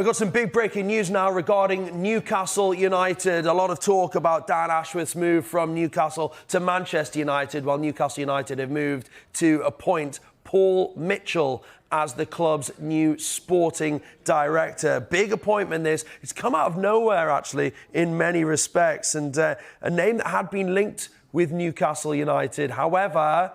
we've got some big breaking news now regarding Newcastle United. A lot of talk about Dan Ashworth's move from Newcastle to Manchester United, while Newcastle United have moved to appoint Paul Mitchell as the club's new sporting director. Big appointment this. It's come out of nowhere, actually, in many respects, and a name that had been linked with Newcastle United. However,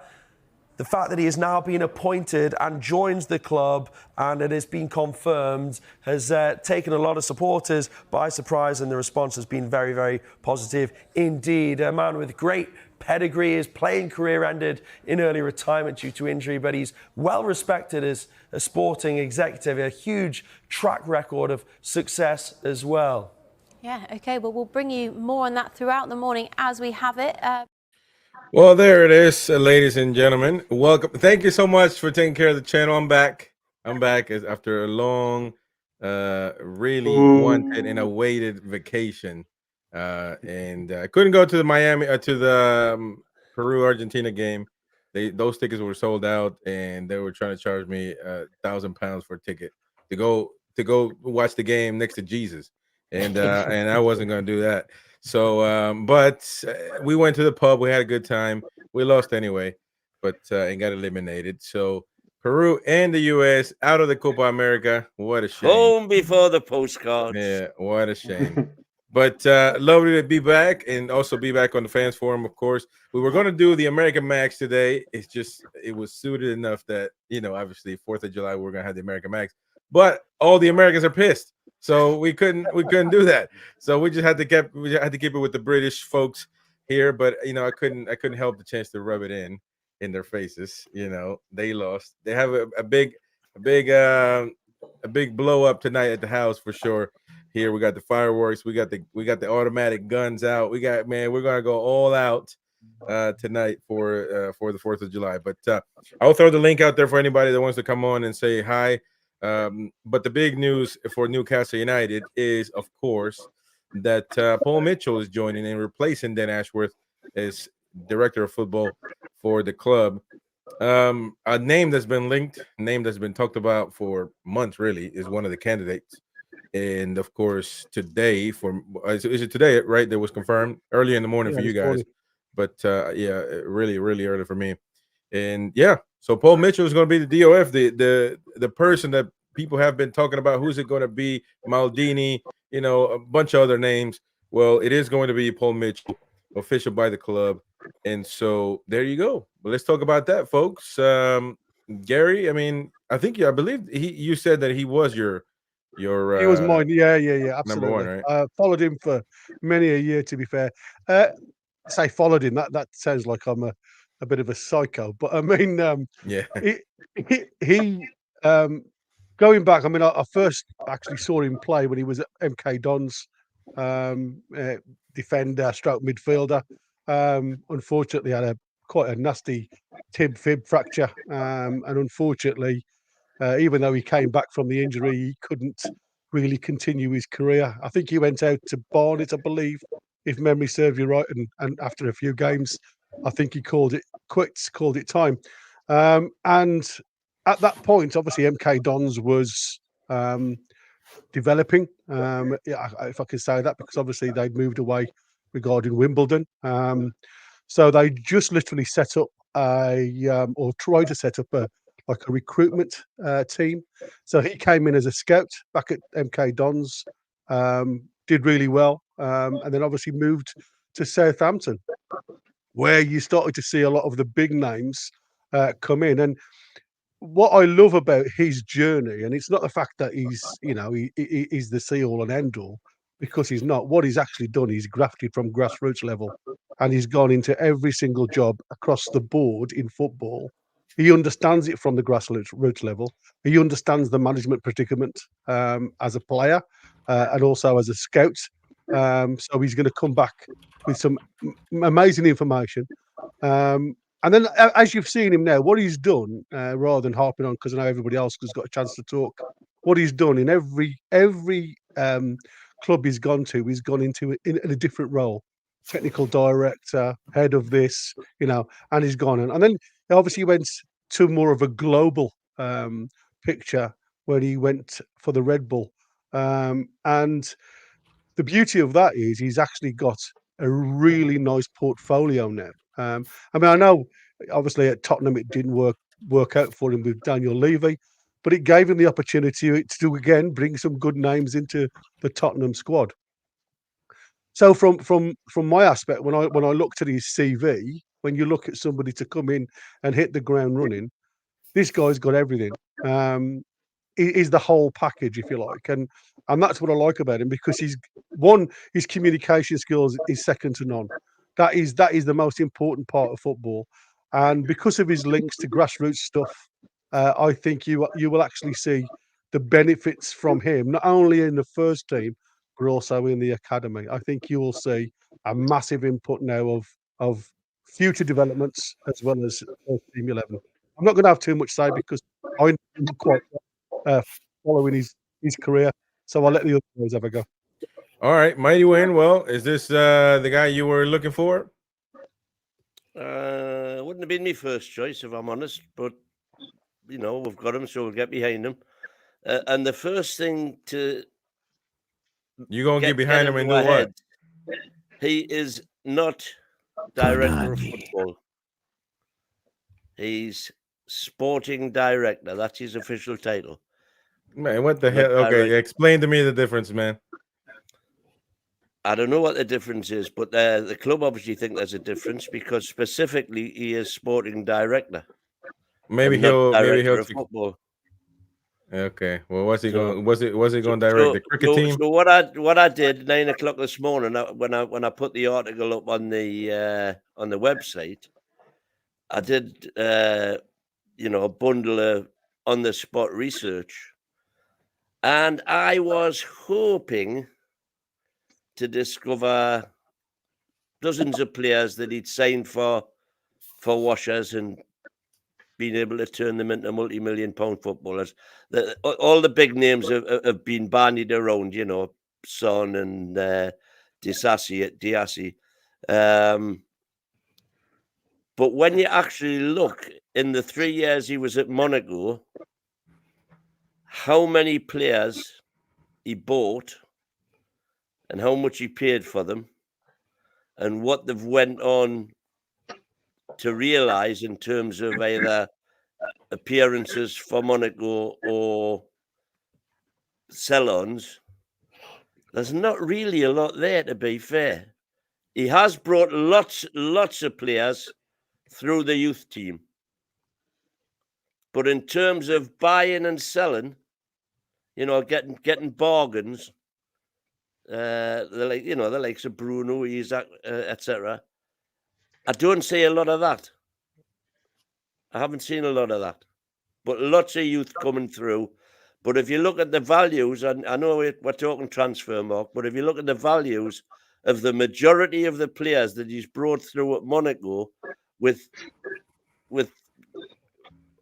the fact that he has now been appointed and joins the club and it has been confirmed has taken a lot of supporters by surprise, and the response has been very, very positive indeed. A man with great pedigree. His playing career ended in early retirement due to injury, but he's well respected as a sporting executive, a huge track record of success as well. Yeah, OK, well, we'll bring you more on that throughout the morning as we have it. Well, there it is, ladies and gentlemen. Welcome. Thank you so much for taking care of the channel. I'm back after a long, really wanted and awaited vacation. And I couldn't go to the Peru-Argentina game. Those tickets were sold out, and they were trying to charge me £1,000 for a ticket to go watch the game next to Jesus. And and I wasn't going to do that. So, but we went to the pub. We had a good time. We lost anyway, but and got eliminated. So Peru and the U.S. out of the Copa America. What a shame. Home before the postcards. Yeah, what a shame. But lovely to be back, and also be back on the fans forum, of course. We were going to do the American Max today. It was suited enough that, obviously 4th of July, we're going to have the American Max. But all the Americans are pissed. So we couldn't do that. So we just had to keep it with the British folks here. But I couldn't help the chance to rub it in their faces. They lost. They have a big blow up tonight at the house for sure. Here we got the fireworks. We got the automatic guns out. We're gonna go all out tonight for the 4th of July. But I'll throw the link out there for anybody that wants to come on and say hi. But the big news for Newcastle United is, of course, that Paul Mitchell is joining and replacing Dan Ashworth as director of football for the club. A name that's been linked, name that's been talked about for months, really, is one of the candidates. And of course, today, is it today, right? That was confirmed early in the morning for you guys. But yeah, really, really early for me. And yeah, so Paul Mitchell is going to be the DOF, the person that people have been talking about. Who's it going to be? Maldini, a bunch of other names. Well, it is going to be Paul Mitchell, official by the club. And so there you go. But let's talk about that, folks. Gary, I believe you said that he was your he was mine. Yeah, absolutely. Number one, right? Followed him for many a year, to be fair. Say followed him. That sounds like I'm a bit of a psycho, but yeah. He going back. I first actually saw him play when he was at MK Dons, defender, stroke midfielder. Unfortunately, had quite a nasty tib-fib fracture, and unfortunately, even though he came back from the injury, he couldn't really continue his career. I think he went out to Barnet, I believe, if memory serves you right, and after a few games, I think he called it quits, called it time. And at that point, obviously, MK Dons was developing, if I can say that, because obviously they'd moved away regarding Wimbledon. So they just literally set up or tried to set up a recruitment team. So he came in as a scout back at MK Dons, did really well, and then obviously moved to Southampton, where you started to see a lot of the big names come in. And what I love about his journey, and it's not the fact that he's the see all and end all, because he's not. What he's actually done, he's grafted from grassroots level, and he's gone into every single job across the board in football. He understands it from the grassroots level. He understands the management predicament as a player and also as a scout. So he's going to come back with some amazing information. And then, as you've seen him now, what he's done, rather than harping on, because I know everybody else has got a chance to talk, what he's done in every club he's gone to, he's gone into in a different role. Technical director, head of this, and he's gone. And then obviously he went to more of a global picture when he went for the Red Bull And the beauty of that is he's actually got a really nice portfolio now. I mean, I know obviously at Tottenham it didn't work out for him with Daniel Levy, but it gave him the opportunity to again bring some good names into the Tottenham squad. So from my aspect, when I looked at his CV, when you look at somebody to come in and hit the ground running, this guy's got everything. Is the whole package, if you like, and that's what I like about him, because his communication skills is second to none. That is the most important part of football, and because of his links to grassroots stuff, I think you will actually see the benefits from him, not only in the first team but also in the academy. I think you will see a massive input now of future developments as well as first team 11. I'm not going to have too much say because I know him quite well, following his career, so I'll let the other guys have a go. All right, Mighty Win. Well, is this the guy you were looking for? It wouldn't have been my first choice, if I'm honest, but you know, we've got him, so we'll get behind him. And the first thing to You gonna get behind him and do what? He is not director of football. He's sporting director. That's his official title. Man, what the hell? Okay, explain to me the difference, man. I don't know what the difference is, but the club obviously think there's a difference because specifically he is sporting director. Maybe he'll football. Okay. Well, what's he going? Was he going to direct the cricket team? So what I did 9 o'clock this morning when I put the article up on the website, I did a bundle of on the spot research, and I was hoping to discover dozens of players that he'd signed for washers and been able to turn them into multi-million-pound footballers. All the big names have been bandied around, you know, Son and Diassi. But when you actually look in the 3 years he was at Monaco, how many players he bought and how much he paid for them and what they've went on to realise in terms of either appearances for Monaco or sell-ons, there's not really a lot there, to be fair. He has brought lots of players through the youth team. But in terms of buying and selling, you know, getting bargains, the likes of Bruno, Isaac, etc. I don't see a lot of that. I haven't seen a lot of that. But lots of youth coming through. But if you look at the values, and I know we're talking transfer, Mark, but if you look at the values of the majority of the players that he's brought through at Monaco, with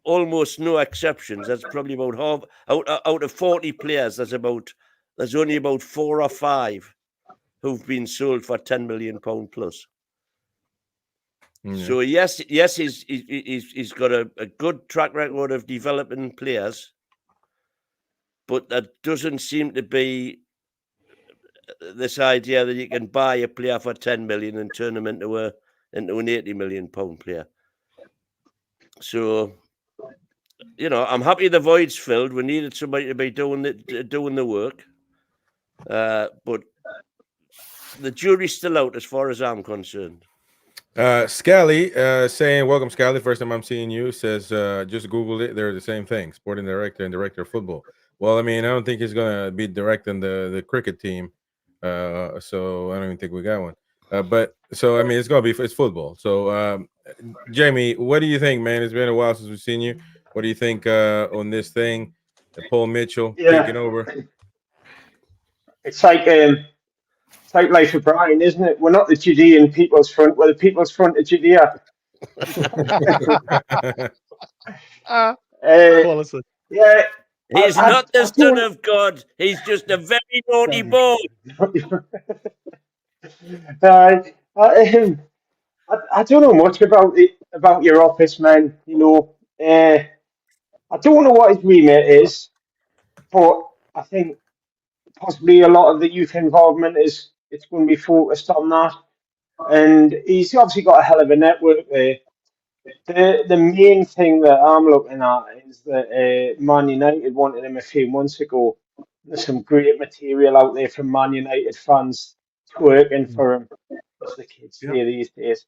almost no exceptions, that's probably about half out of 40 players. There's only about 4 or 5 who've been sold for £10 million plus. So yes, he's got a good track record of developing players, but there doesn't seem to be this idea that you can buy a player for 10 million and turn him into an £80 million player. So, you know, I'm happy the void's filled. We needed somebody to be doing the work, but the jury's still out as far as I'm concerned. Scally saying, welcome, Scally. First time I'm seeing you. Says, just Googled it. They're the same thing, sporting director and director of football. Well, I mean, I don't think he's going to be directing the cricket team. So I don't even think we got one. But so, I mean, it's football. So, Jamie, what do you think, man? It's been a while since we've seen you. What do you think on this thing? Paul Mitchell taking over? It's like life of Brian, isn't it? We're not the Judean People's Front, we're the People's Front of Judea. Yeah. He's not the son of God. He's just a very naughty boy. I don't know much about your office, man. You know, I don't know what his remit is, but I think possibly a lot of the youth involvement it's going to be focused on that. And he's obviously got a hell of a network there. The main thing that I'm looking at is that Man United wanted him a few months ago. There's some great material out there from Man United fans twerking for him, as the kids say these days.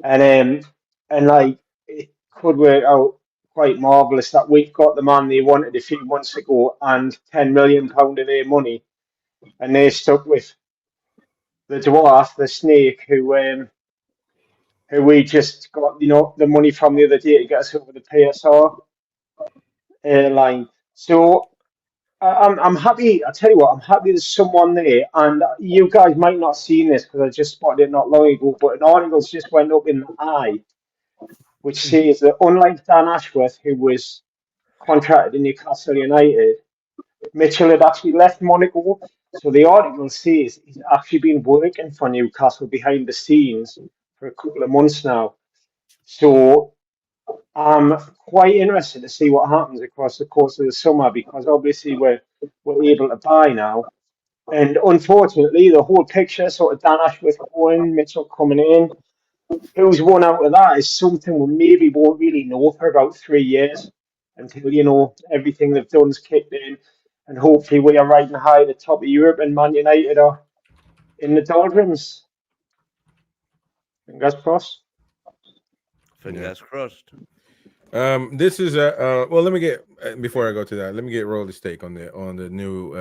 And like it could work out quite marvellous that we've got the man they wanted a few months ago and £10 million of their money, and they're stuck with the dwarf, the snake, who we just got, the money from the other day to get us over the PSR line. So I'm happy. I tell you what, I'm happy there's someone there, and you guys might not have seen this because I just spotted it not long ago. But an article's just went up in the Eye, which says that unlike Dan Ashworth, who was contracted in Newcastle United, Mitchell had actually left Monaco. So the article says he's actually been working for Newcastle behind the scenes for a couple of months now. So I'm quite interested to see what happens across the course of the summer, because obviously we're able to buy now. And unfortunately, the whole picture, sort of Dan Ashworth going, Mitchell coming in, who's won out of that is something we maybe won't really know for about 3 years until, everything they've done's kicked in. And hopefully we are riding high at the top of Europe and Man United are in the doldrums. Fingers crossed. Fingers crossed. This is well, let me get before I go to that, let me get Rolly's take on the new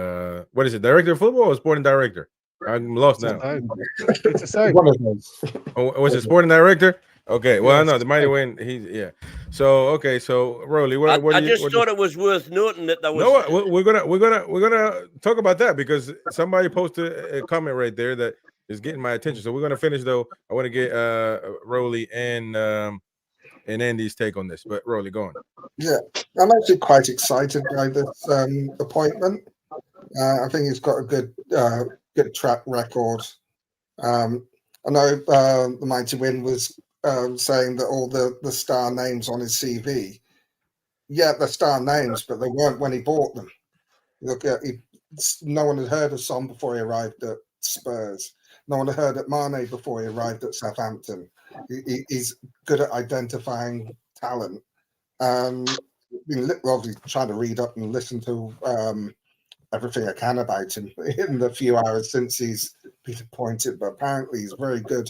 what is it, director of football or sporting director? I'm lost now. It's the same. One of those. Oh, was it sporting director? Okay, well, I know the mighty win. So okay, so Rolly, I just thought it was worth noting that was. No, we're gonna talk about that because somebody posted a comment right there that is getting my attention. So we're gonna finish though. I want to get Rolly and Andy's take on this. But Rolly, go on. Yeah, I'm actually quite excited by this appointment. I think he's got a good track record. I know the mighty win was saying that all the star names on his CV, they're star names, but they weren't when he bought them. Look, no one had heard of Son before he arrived at Spurs. No one had heard of Mane before he arrived at Southampton. He's good at identifying talent. Been obviously trying to read up and listen to everything I can about him in the few hours since he's been appointed, but apparently he's very good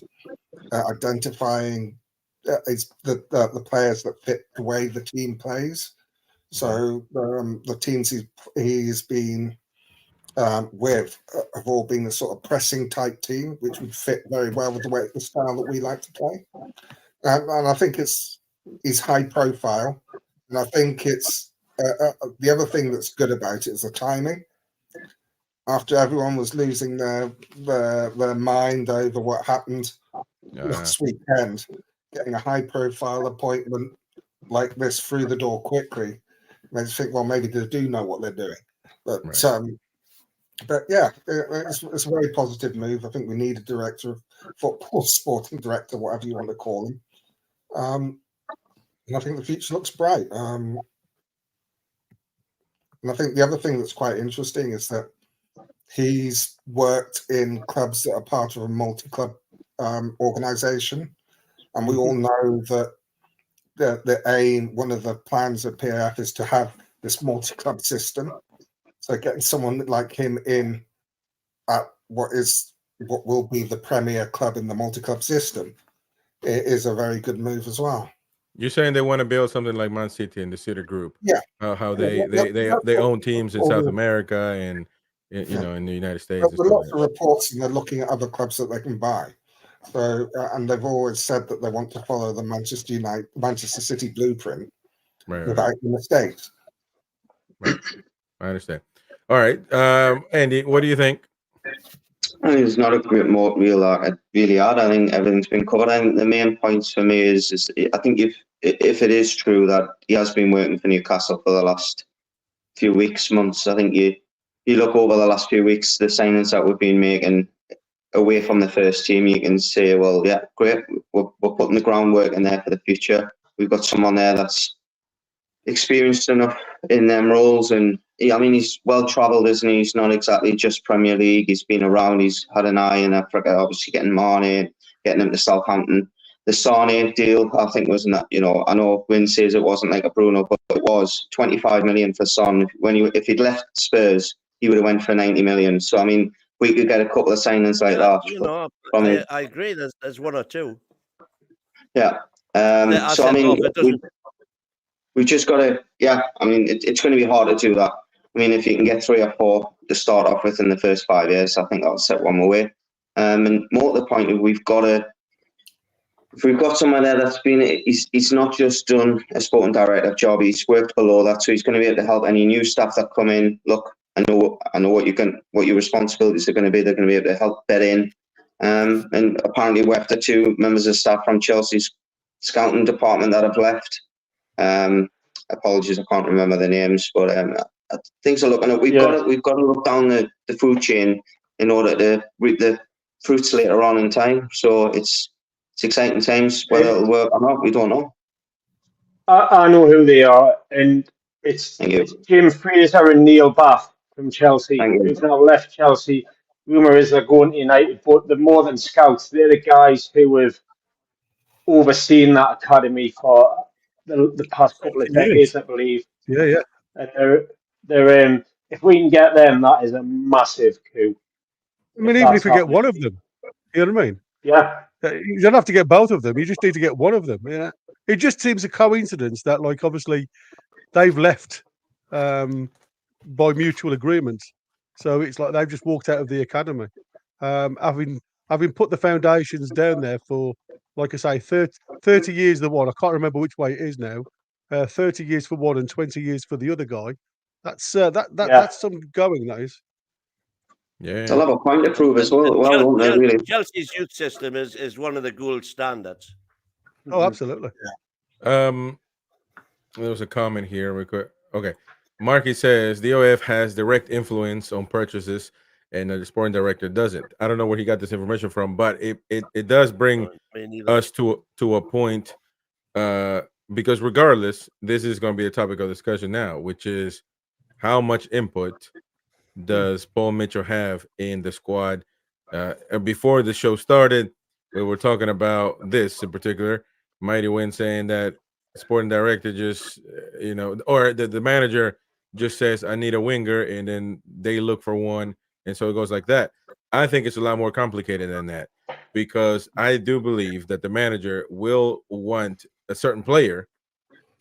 at identifying the players that fit the way the team plays. So the teams he's been with have all been the sort of pressing type team, which would fit very well with the style that we like to play. And I think he's high profile, and I think it's the other thing that's good about it is the timing. After everyone was losing their mind over what happened last weekend, getting a high-profile appointment like this through the door quickly makes you think, well, maybe they do know what they're doing. But yeah, it's a very positive move. I think we need a director of football, sporting director, whatever you want to call him. And I think the future looks bright. And I think the other thing that's quite interesting is that he's worked in clubs that are part of a multi-club organisation, and we all know that the aim, one of the plans of PAF is to have this multi-club system. So getting someone like him in at what will be the premier club in the multi-club system is a very good move as well. You're saying they want to build something like Man City and the City Group? Yeah. How they own teams in South America and in the United States. There are lots of reports, and they're looking at other clubs that they can buy. So and they've always said that they want to follow the Manchester City blueprint without mistakes. Right. I understand. All right, Andy, what do you think? I think it's not a great more really hard. I think everything's been covered. I think the main points for me is I think if it is true that he has been working for Newcastle for the last few weeks, months, I think you look over the last few weeks, the signings that we've been making away from the first team, you can say, well, yeah, great, we're putting the groundwork in there for the future. We've got someone there that's experienced enough in them roles and I mean, he's well travelled, isn't he? He's not exactly just Premier League. He's been around. He's had an eye in Africa, obviously getting Mane, getting him to Southampton. The Sane deal, I think, wasn't that, I know Wynn says it wasn't like a Bruno, but it was 25 million for Son. If he'd left Spurs, he would have went for 90 million. So, I mean, we could get a couple of signings like that. I agree. There's one or two. Yeah. So, I mean, we've just got to, I mean, it's going to be hard to do that. I mean, if you can get 3 or 4 to start off with in the first 5 years, I think that'll set one away. And more to the point of if we've got someone there that's he's not just done a sporting director job, he's worked below that, so he's going to be able to help any new staff that come in. Look, I know what your responsibilities are going to be. They're going to be able to help bed in. And apparently we're after 2 members of staff from Chelsea's scouting department that have left. Apologies, I can't remember the names, but things are looking up. We've got to look down the food chain in order to reap the fruits later on in time. So it's exciting times. Whether it'll work or not, we don't know. I know who they are, and it's Jim Fraser and Neil Bath from Chelsea, who's now left Chelsea. Rumour is they're going to United, but they're more than scouts. They're the guys who have overseen that academy for the past couple of decades, I believe. Yeah. And they're if we can get them, that is a massive coup. I mean, even if we get one of them, you know what I mean? Yeah. You don't have to get both of them. You just need to get one of them. Yeah. It just seems a coincidence that, like, obviously, they've left by mutual agreement. So it's like they've just walked out of the academy, having put the foundations down there for, like I say, 30 years. The one, I can't remember which way it is now. 30 years for one and 20 years for the other guy. That's some going, that is. Yeah, they'll have a point to prove as well. Really. Chelsea's youth system is one of the gold standards. Oh, absolutely. There was a comment here. Okay. Marky says the OF has direct influence on purchases and the sporting director doesn't. I don't know where he got this information from, but it does bring us to a point, because regardless, this is going to be a topic of discussion now, which is how much input does Paul Mitchell have in the squad? Before the show started, we were talking about this in particular. Mighty Win saying that sporting director just, or the manager just says, I need a winger, and then they look for one, and so it goes like that. I think it's a lot more complicated than that, because I do believe that the manager will want a certain player,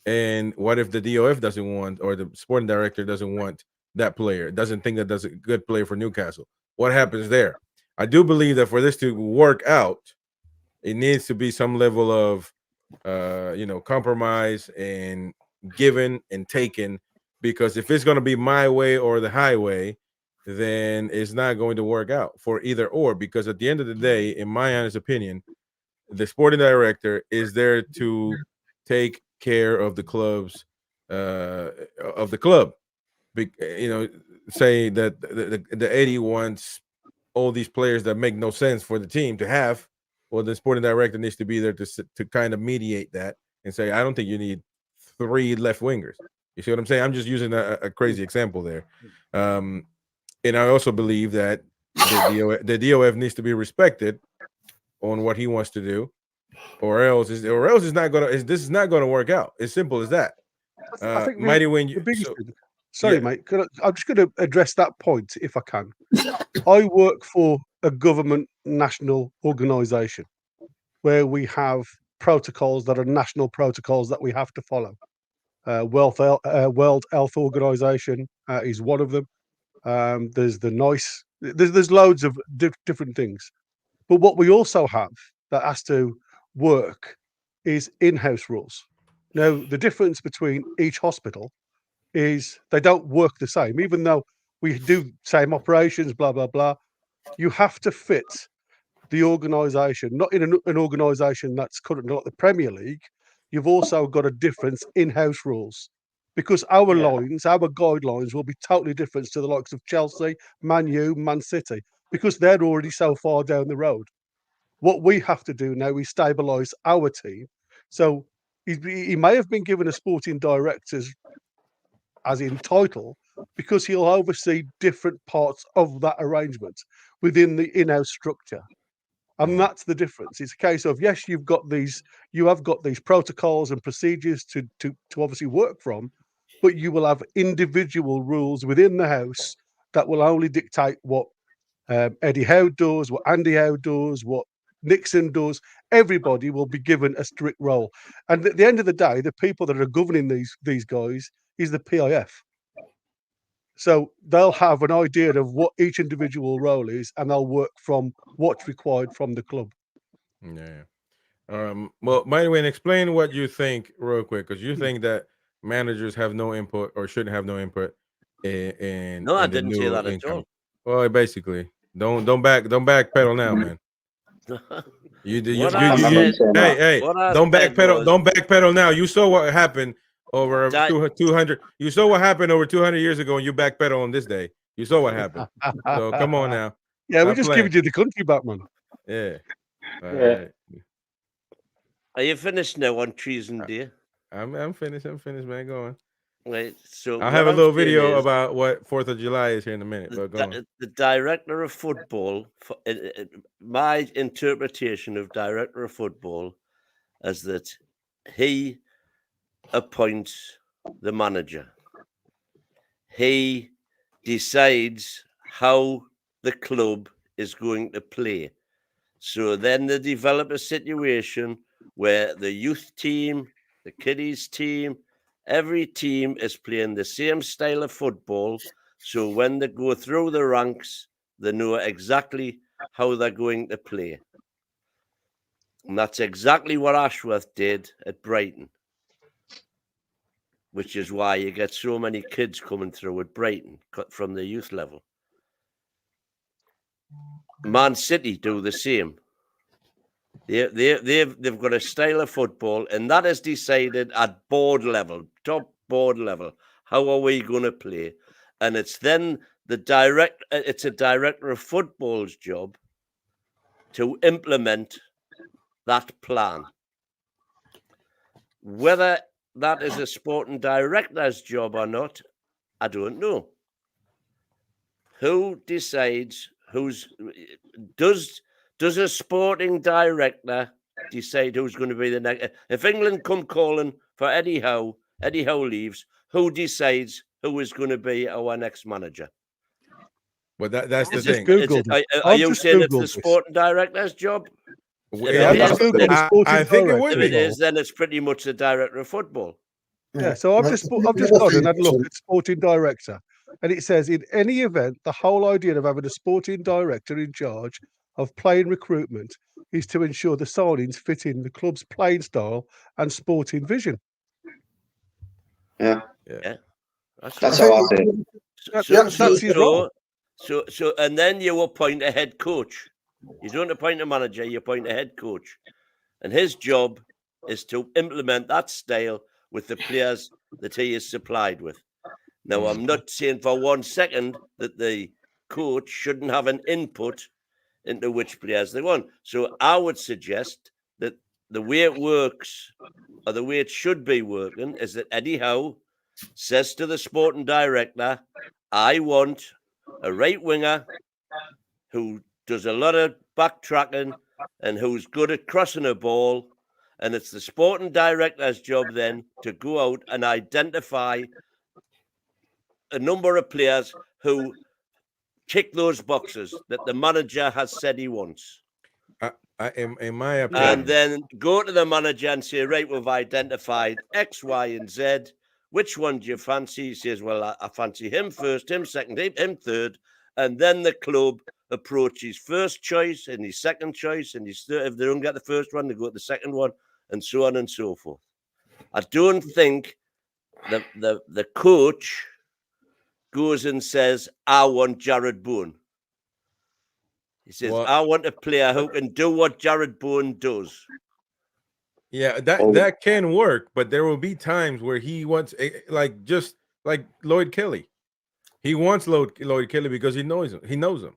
and what if the DOF doesn't want, or the sporting director doesn't want that player, doesn't think that that's a good player for Newcastle? What happens there? I do believe that for this to work out, it needs to be some level of compromise and given and taken, because if it's going to be my way or the highway, then it's not going to work out for either or, because at the end of the day, in my honest opinion, the sporting director is there to take care of the club. Say that the 80 wants all these players that make no sense for the team to have. Well, the sporting director needs to be there to kind of mediate that and say, I don't think you need 3 left wingers. You see what I'm saying? I'm just using a crazy example there. And I also believe that the DOF needs to be respected on what he wants to do, or else this is not going to work out. As simple as that. I think Mighty Win. Mate. I'm just going to address that point if I can. I work for a government national organisation where we have protocols that are national protocols that we have to follow. World Health Organization is one of them. There's there's loads of different things. But what we also have that has to work is in-house rules. Now, the difference between each hospital is they don't work the same, even though we do same operations, blah, blah, blah. You have to fit the organisation, not in an organisation that's currently not the Premier League. You've also got a difference in-house rules, because our lines, our guidelines will be totally different to the likes of Chelsea, Man U, Man City, because they're already so far down the road. What we have to do now is stabilise our team. So he may have been given a sporting director's as in title, because he'll oversee different parts of that arrangement within the in-house structure. And that's the difference. It's a case of, yes, you have got these protocols and procedures to obviously work from, but you will have individual rules within the house that will only dictate what Eddie Howe does, what Andy Howe does, what Nixon does. Everybody will be given a strict role. And at the end of the day, the people that are governing these guys is the PIF. So they'll have an idea of what each individual role is, and they'll work from what's required from the club. Yeah. Well, by the way, and explain what you think real quick, because you think that managers have no input or shouldn't have no input in No, I in the didn't say new that at income. all. Well, basically, don't backpedal now, man. What I said- Hey, what I don't said backpedal. was- Don't backpedal now. You saw what happened over Di- 200. You saw what happened over 200 years ago, and you backpedal on this day. You saw what happened. So come on now. Yeah, we're Stop just playing. giving you the country back, man. Yeah. All Yeah. right. Are you finished now on Treason Day? I'm finished. I'm finished, man. Go on. Right. So I'll what have a I'm little saying video is about what 4th of July is here in a minute. But go on. the director of football. My interpretation of director of football is that he appoints the manager. He decides how the club is going to play. So then they develop a situation where the youth team, the kiddies team, every team is playing the same style of football. So when they go through the ranks, they know exactly how they're going to play. And that's exactly what Ashworth did at Brighton, which is why you get so many kids coming through at Brighton from the youth level. Man City do the same. They've got a style of football, and that is decided at board level, top board level. How are we going to play? And it's then it's a director of football's job to implement that plan. Whether that is a sporting director's job or not, I don't know. Who decides does a sporting director decide who's going to be the next? If England come calling for Eddie Howe leaves, who decides who is going to be our next manager? But that's the I've just thing. Googled it. Are I've you just saying it's the Googled this. sporting director's job? Yeah, I've just Googled the sporting I think it would If director it be. is, then it's pretty much the director of football. Yeah, so I've just gone and had a look at sporting director, and it says in any event, the whole idea of having a sporting director in charge of playing recruitment is to ensure the signings fit in the club's playing style and sporting vision. Yeah. That's how I see it. So, and then you appoint a head coach. You don't appoint a manager, you appoint a head coach. And his job is to implement that style with the players that he is supplied with. Now, I'm not saying for 1 second that the coach shouldn't have an input into which players they want. So I would suggest that the way it works, or the way it should be working, is that Eddie Howe says to the sporting director, I want a right winger who does a lot of backtracking and who's good at crossing a ball. And it's the sporting director's job then to go out and identify a number of players who tick those boxes that the manager has said he wants. In my opinion. And then go to the manager and say, right, we've identified X, Y, and Z. Which one do you fancy? He says, well, I fancy him first, him second, him third. And then the club approaches first choice and his second choice and his third. If they don't get the first one, they go to the second one, and so on and so forth. I don't think the coach goes and says, I want Jared Bowen. He says, I want a player who can do what Jared Bowen does. Yeah, that can work, but there will be times where he wants, just like Lloyd Kelly. He wants Lloyd Kelly because he knows him. He knows him.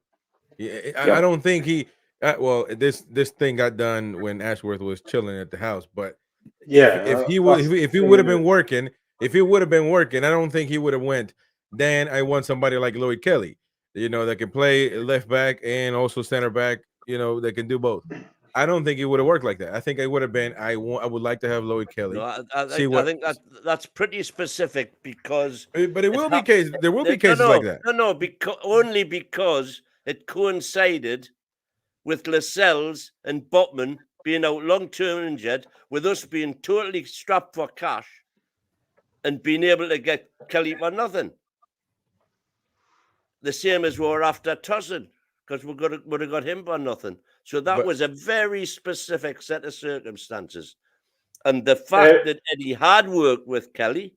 I don't think he. This thing got done when Ashworth was chilling at the house. But if he would have been working, I don't think he would have went then I want somebody like Lloyd Kelly, that can play left back and also center back, that can do both. I don't think it would have worked like that. I think it would have been, I would like to have Lloyd Kelly. No, I think that's pretty specific because. But it will be cases. There will be cases like that. No, only because it coincided with Lascelles and Botman being out long-term injured, with us being totally strapped for cash and being able to get Kelly for nothing. The same as we were after Tosin, because we would have got him for nothing. So that was a very specific set of circumstances. And the fact that Eddie had worked with Kelly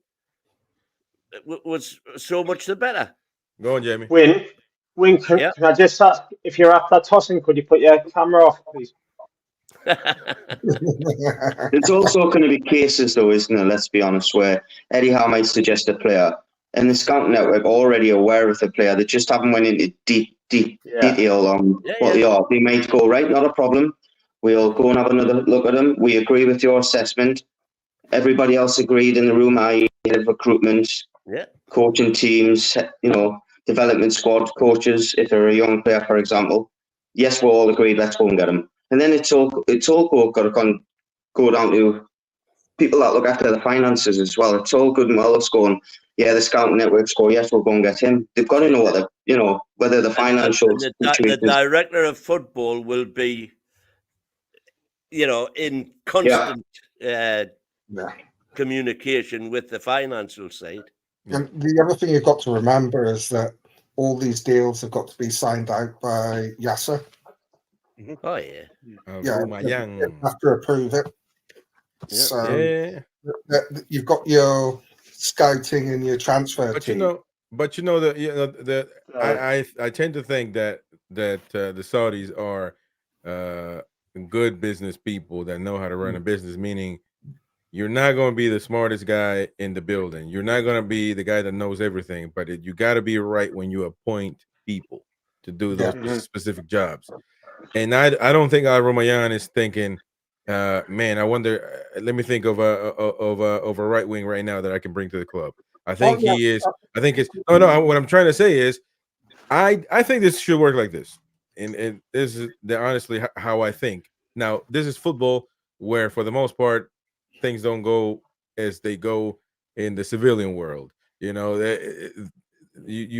was so much the better. Go on, Jamie. Win, can I just ask, if you're after Tosin, could you put your camera off, please? It's also going to be cases, though, isn't it? Let's be honest, where Eddie Howe might suggest a player, and the scouting network are already aware of the player. They just haven't went into deep detail on what they are. They might go, right, not a problem. We'll go and have another look at them. We agree with your assessment. Everybody else agreed in the room, i.e. recruitment, coaching teams, development squad coaches, if they're a young player, for example. Yes, we're all agreed, let's go and get them. And then it's all got to go down to people that look after the finances as well. It's all good and well us going, the scouting networks go, yes, we'll go and get him. They've got to know whether the financial the director of football will be, in constant communication with the financial side. And the other thing you've got to remember is that all these deals have got to be signed out by Yasser. Oh, yeah. You have to approve it. So you've got your scouting and your transfer team. I tend to think that the Saudis are good business people that know how to run a business, meaning you're not going to be the smartest guy in the building. You're not going to be the guy that knows everything, but you got to be right when you appoint people to do those specific jobs. And I don't think Al Rumayyan is thinking, man, I wonder. Let me think of a right wing right now that I can bring to the club. I think he is. I think it's. Oh no, what I'm trying to say is, I think this should work like this, and this is honestly how I think. Now, this is football, where for the most part things don't go as they go in the civilian world. You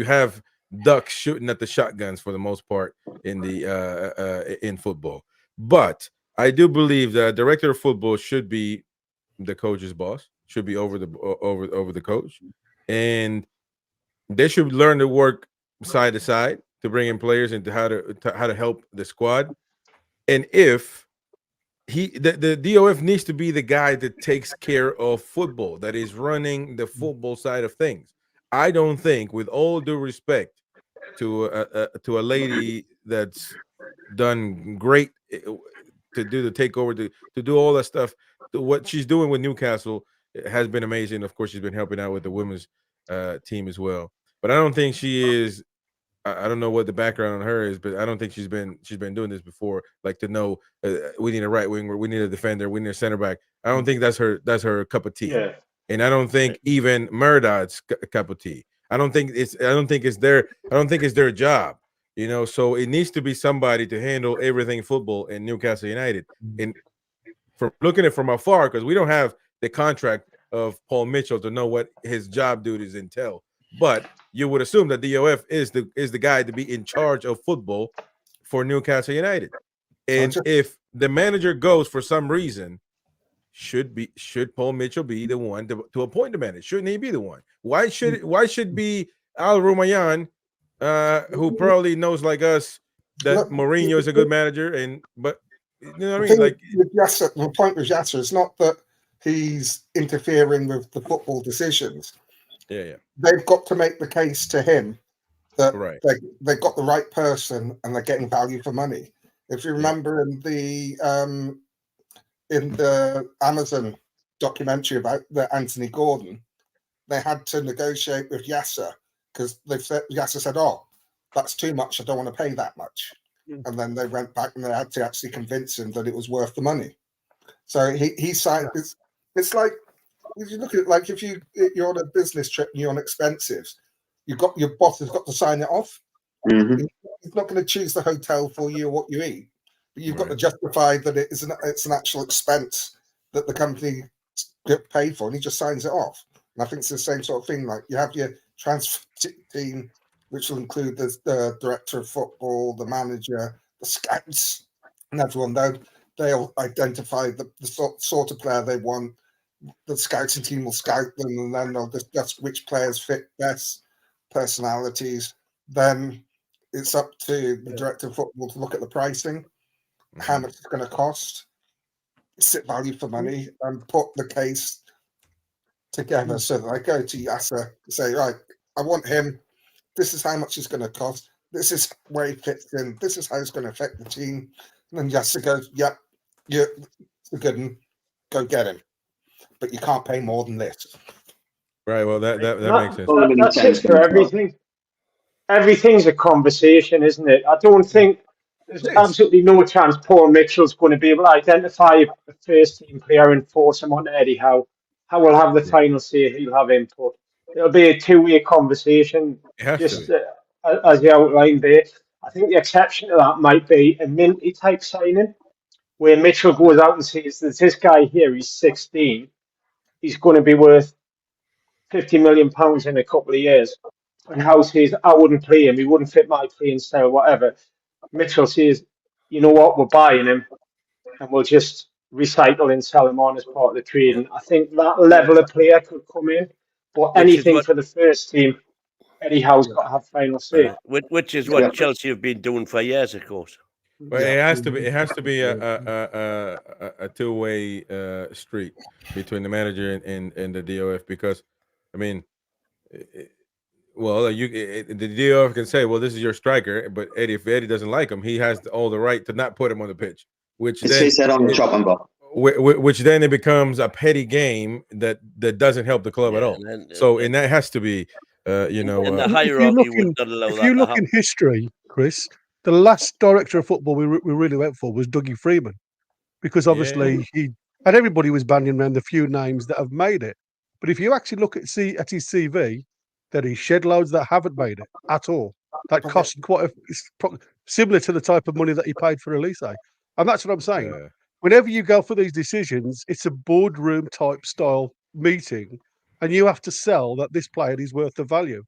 have ducks shooting at the shotguns for the most part in the in football. But I do believe that director of football should be the coach's boss, should be over the coach, and they should learn to work side to side to bring in players and how to help the squad. And if the DOF needs to be the guy that takes care of football, that is running the football side of things. I don't think, with all due respect to a lady that's done great to do the takeover, to do all that stuff, what she's doing with Newcastle has been amazing. Of course, she's been helping out with the women's team as well. But I don't think she is. I don't know what the background on her is, but I don't think she's been doing this before. Like to know we need a right winger, we need a defender, we need a center back. I don't think that's her cup of tea. Yeah. And I don't think even Murdad's cup of tea. I don't think it's their job. So it needs to be somebody to handle everything football in Newcastle United. And from looking at it from afar, because we don't have the contract of Paul Mitchell to know what his job duties entail. But you would assume that DOF is the guy to be in charge of football for Newcastle United. And if the manager goes for some reason, should Paul Mitchell be the one to appoint the manager? Shouldn't he be the one? Why should be Al Rumayyan, who probably knows like us that Mourinho is a good manager, but you know what I mean? Like Yasser, the point with Yasser is not that he's interfering with the football decisions. Yeah. They've got to make the case to him that they've got the right person and they're getting value for money. If you remember in the Amazon documentary about the Anthony Gordon, they had to negotiate with Yasser because Yasser said, "Oh, that's too much. I don't want to pay that much." And then they went back and they had to actually convince him that it was worth the money. So he signed. It's like, if you look at it, like if you're on a business trip and you're on expenses, your boss has got to sign it off. Mhm. He's not going to choose the hotel for you or what you eat, but you've got to justify that it's an actual expense that the company get paid for, and he just signs it off. And I think it's the same sort of thing. Like you have your transfer team, which will include the director of football, the manager, the scouts, and everyone. They'll identify the sort of player they want. The scouting team will scout them, and then they'll discuss which players fit best personalities. Then it's up to the director of football to look at the pricing, how much it's going to cost, sit value for money, and put the case together so that I go to Yasser and say, right, I want him. This is how much it's going to cost. This is where he fits in. This is how it's going to affect the team. And then Yasser goes, yep, you're a good one. Go get him. But you can't pay more than this. Right. Well, that makes sense. That's it for everything. Everything's a conversation, isn't it? I don't think there's absolutely no chance Paul Mitchell's going to be able to identify a first team player and force him on Eddie Howe. Howe will have the final say, he'll have input. It'll be a two-way conversation, just as you outlined there. I think the exception to that might be a Minty type signing, where Mitchell goes out and says, there's this guy here, he's 16, he's going to be worth £50 million in a couple of years. And Howe says, I wouldn't play him, he wouldn't fit my playing style, whatever. Mitchell says, you know what, we're buying him, and we'll just recycle and sell him on as part of the trade. And I think that level of player could come in, but anything for the first team, Eddie Howe's got to have final say. Which is what Chelsea have been doing for years, of course. But it has to be a two-way street between the manager and the DOF, because I mean, the DOF can say, well, this is your striker, but if Eddie doesn't like him, he has all the right to not put him on the pitch. Which then it becomes a petty game that doesn't help the club at all. And that has to be, the hierarchy would not allow that. If you look in history, Chris, the last director of football we really went for was Dougie Freeman, because obviously and everybody was banding around the few names that have made it. But if you actually look at his CV, that he shed loads that haven't made it at all. That cost similar to the type of money that he paid for Elise. And that's what I'm saying. Yeah. Whenever you go for these decisions, it's a boardroom type style meeting, and you have to sell that this player is worth the value.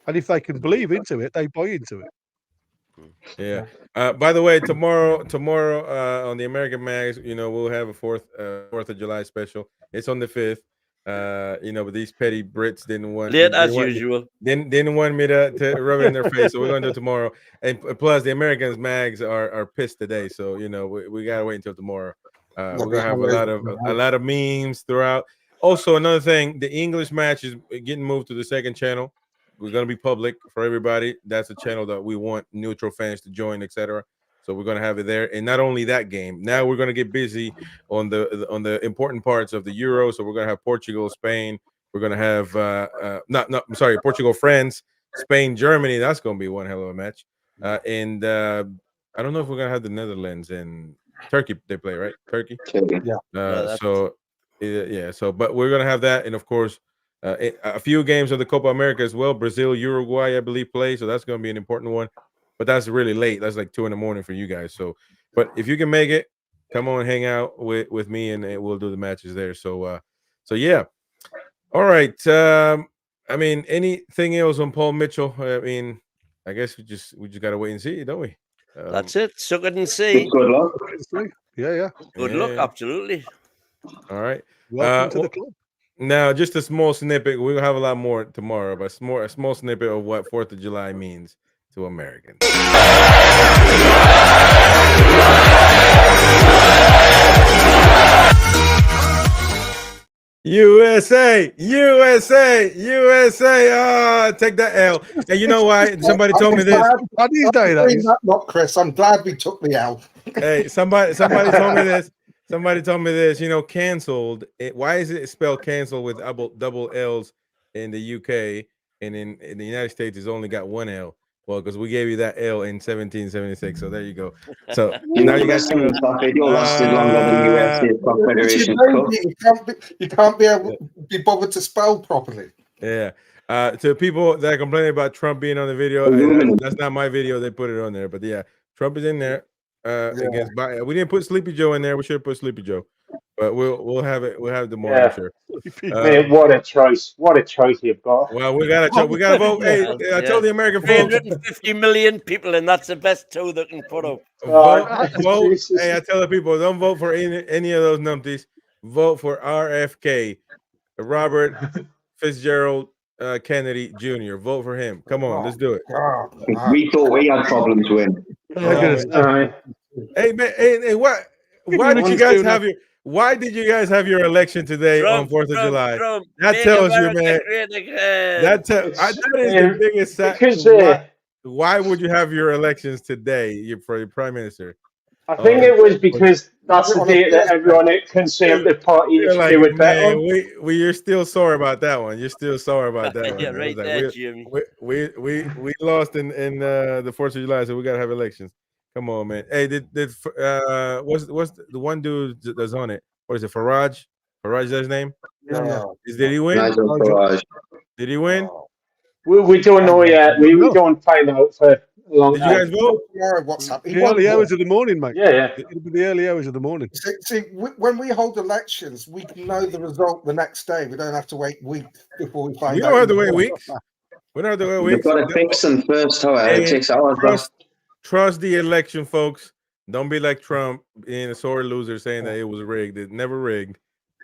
And if they can believe into it, they buy into it. Yeah. By the way, tomorrow on the American Mags, we'll have a 4th of July special. It's on the 5th. But these petty Brits didn't want me to rub it in their face, so we're gonna do it tomorrow. And plus, the Americans Mags are pissed today, so we gotta wait until tomorrow. We're gonna have a lot of memes throughout. Also, another thing, the English match is getting moved to the second channel. We're gonna be public for everybody. That's a channel that we want neutral fans to join, etc. So we're going to have it there. And not only that game, now we're going to get busy on the important parts of the Euro. So we're going to have Portugal, Spain. We're going to have Portugal, France, Spain, Germany. That's going to be one hell of a match. And I don't know if we're going to have the Netherlands and Turkey. They play, right? Turkey. Yeah. So but we're going to have that, and of course a few games of the Copa America as well. Brazil, Uruguay, I believe, play. So that's going to be an important one. But that's really late. That's like 2 a.m. for you guys. So, but if you can make it, come on, hang out with me, and we'll do the matches there. So yeah. All right. I mean, anything else on Paul Mitchell? I mean, I guess we just gotta wait and see, don't we? That's it. Suck it and see. Good luck. Yeah. Good luck. Absolutely. All right. Welcome to the club. Now, just a small snippet. We'll have a lot more tomorrow, but a small snippet of what 4th of July means to Americans. USA! Take that L. And you know why? Somebody told me this. Not Chris. I'm glad we took the L. Hey, somebody told me this. Somebody told me this. Canceled. Why is it spelled canceled with double L's in the UK, and in the United States it's only got one L? Well, because we gave you that L in 1776, so there you go. So now you guys lasted longer than the UFC Confederation Cup. You can't be bothered to spell properly. Yeah. To people that are complaining about Trump being on the video, that's not my video. They put it on there, but yeah, Trump is in there against Biden. We didn't put Sleepy Joe in there. We should have put Sleepy Joe, but we'll have it. We'll have the more. I'm sure. Mate, what a choice! What a choice you've got. Well, we gotta vote. Hey, I told the American folks. 350 million people, and that's the best two that can put up. Vote. Hey, I tell the people, don't vote for any of those numpties. Vote for RFK, Robert Fitzgerald Kennedy Jr. Vote for him. Come on, let's do it. We thought we had problems with him. Hey man, hey, why did you guys have your? Why did you guys have your election today on 4th of July? That tells you, man. That is the biggest. Why would you have your elections today for your prime minister? I think it was because that's the date that everyone at Conservative Party is like, doing better. You're still sore about that one. You're still sore about that one. Yeah, right there, Jimmy. We lost in the 4th of July, so we gotta have elections. Come on, man. Hey, what's the one dude that's on it? What is it? Farage? Farage is his name? No. Did he win? Did he win? We don't know yet. We don't find out for a long time. Did you guys vote? What's happening? The early hours of the morning, mate. Yeah. It'll be the early hours of the morning. See, when we hold elections, we can know the result the next day. We don't have to wait weeks before we find out. We don't have to wait weeks. We don't have to wait weeks. We've got to fix them first. It takes hours. Trust the election, folks. Don't be like Trump being a sore loser saying that it was rigged. It's never rigged.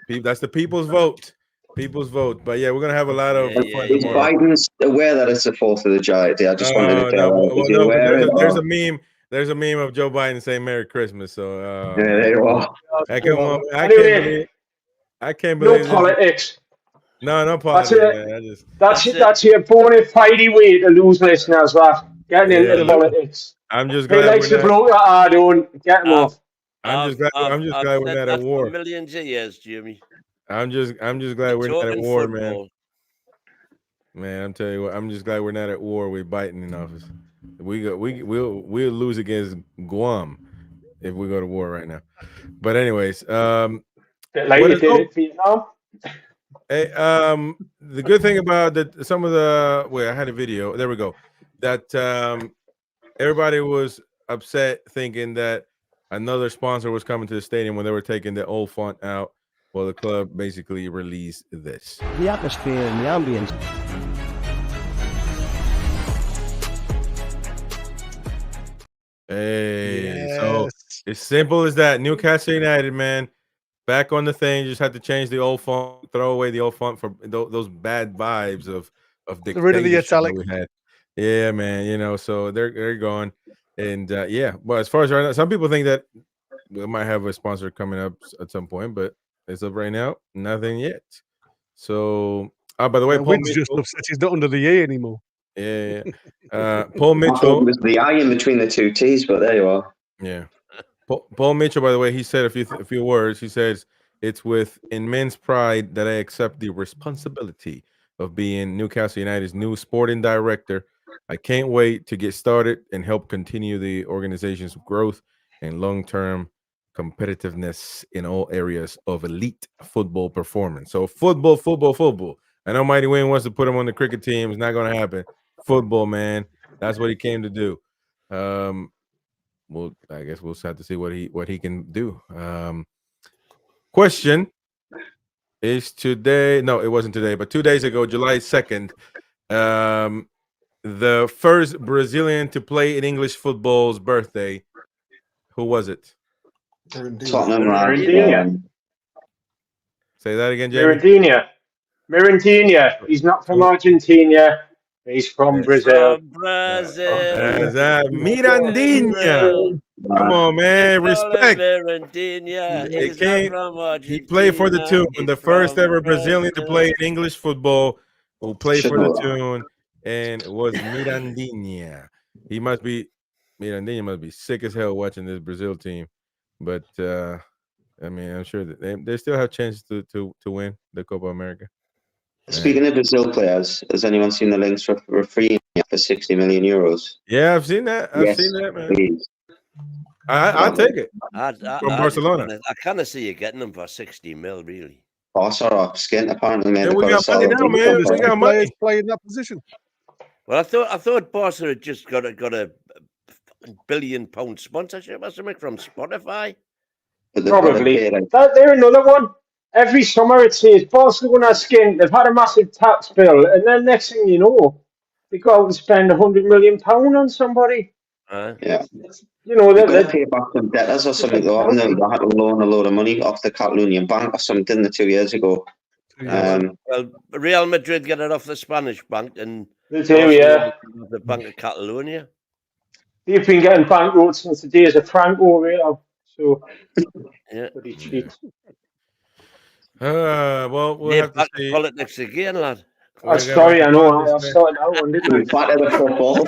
That's the people's vote. People's vote. But yeah, we're gonna have a lot of fun Is tomorrow. Biden's aware that it's the 4th of July day? I just wanted to know. There's a meme. There's a meme of Joe Biden saying Merry Christmas. So there you are. I can't believe no politics. No politics. That's your bona fide way to lose listeners. That getting into politics. I'm just glad. He likes the bloke that I don't get him off. I'm just glad we're not at war. Millions of years, Jimmy. I'm just glad we're not at war, man. Man, I'm telling you what, I'm just glad we're not at war with Biden in office. We'll lose against Guam if we go to war right now. But anyways, like you did it, Vietnam. Hey, the good thing about that, some of the I had a video. There we go. That everybody was upset thinking that another sponsor was coming to the stadium when they were taking the old font out. Well, the club basically released this. The atmosphere and the ambience. Hey, so it's simple as that. Newcastle United, man, back on the thing. Just had to change the old font, throw away the old font for those bad vibes of rid of the italic. We had. Yeah, man. So they're gone, and yeah. But as far as right now, some people think that we might have a sponsor coming up at some point, but as of right now, nothing yet. So, by the way, Paul Mitchell, just upset he's not under the E anymore. Yeah. Paul Mitchell. It was the I in between the two T's, but there you are. Yeah. Paul Mitchell, by the way, he said a few words. He says, "It's with immense pride that I accept the responsibility of being Newcastle United's new sporting director. I can't wait to get started and help continue the organization's growth and long-term competitiveness in all areas of elite football performance." So football. I know Mighty Wayne wants to put him on the cricket team. It's not going to happen. Football, man. That's what he came to do. Well, I guess we'll have to see what he can do. Question is today. No, it wasn't today, but 2 days ago, July 2nd, the first Brazilian to play in English football's birthday. Who was it? Tottenham. Say that again, Jamie. Mirandinha. He's not from Argentina. He's from Brazil. Mirandinha. Come on, man. Respect. He played for the Tune, the first ever Brazilian to play in English football who played for the Tune, and it was Mirandinha. Mirandinha must be sick as hell watching this Brazil team. But I'm sure that they still have chances to win the Copa America. Speaking of Brazil players, has anyone seen the links for Rafinha for 60 million euros? Yeah, I've seen that. I've seen that, man. Please. I'll take it from Barcelona. I kind of see you getting them for 60 mil, really. Barca or Skint apparently, mate. Yeah, They've we got to got sell money them. now, man. We got money. Players play in that position. Well, I thought Barca had just got a £1 billion sponsorship or something from Spotify. But they've got to Probably. pay, like, They're another one. Every summer it says Barcelona Skin, they've had a massive tax bill, and then next thing you know, they go out and spend £100 million on somebody. yeah. You know, They've got to that pay back some debtors or something, though, haven't they? They had to loan a load of money off the Catalonian bank or something 2 years ago. Well, Real Madrid get it off the Spanish bank, and they do, yeah. the Bank of Catalonia. They've been getting bankrolled since the days of Franco, Real. So, Yeah. pretty cheap. Well, we'll They're have to back see. to politics again, lad. I'm sorry, I know. I've started that one, didn't I? Back to the football.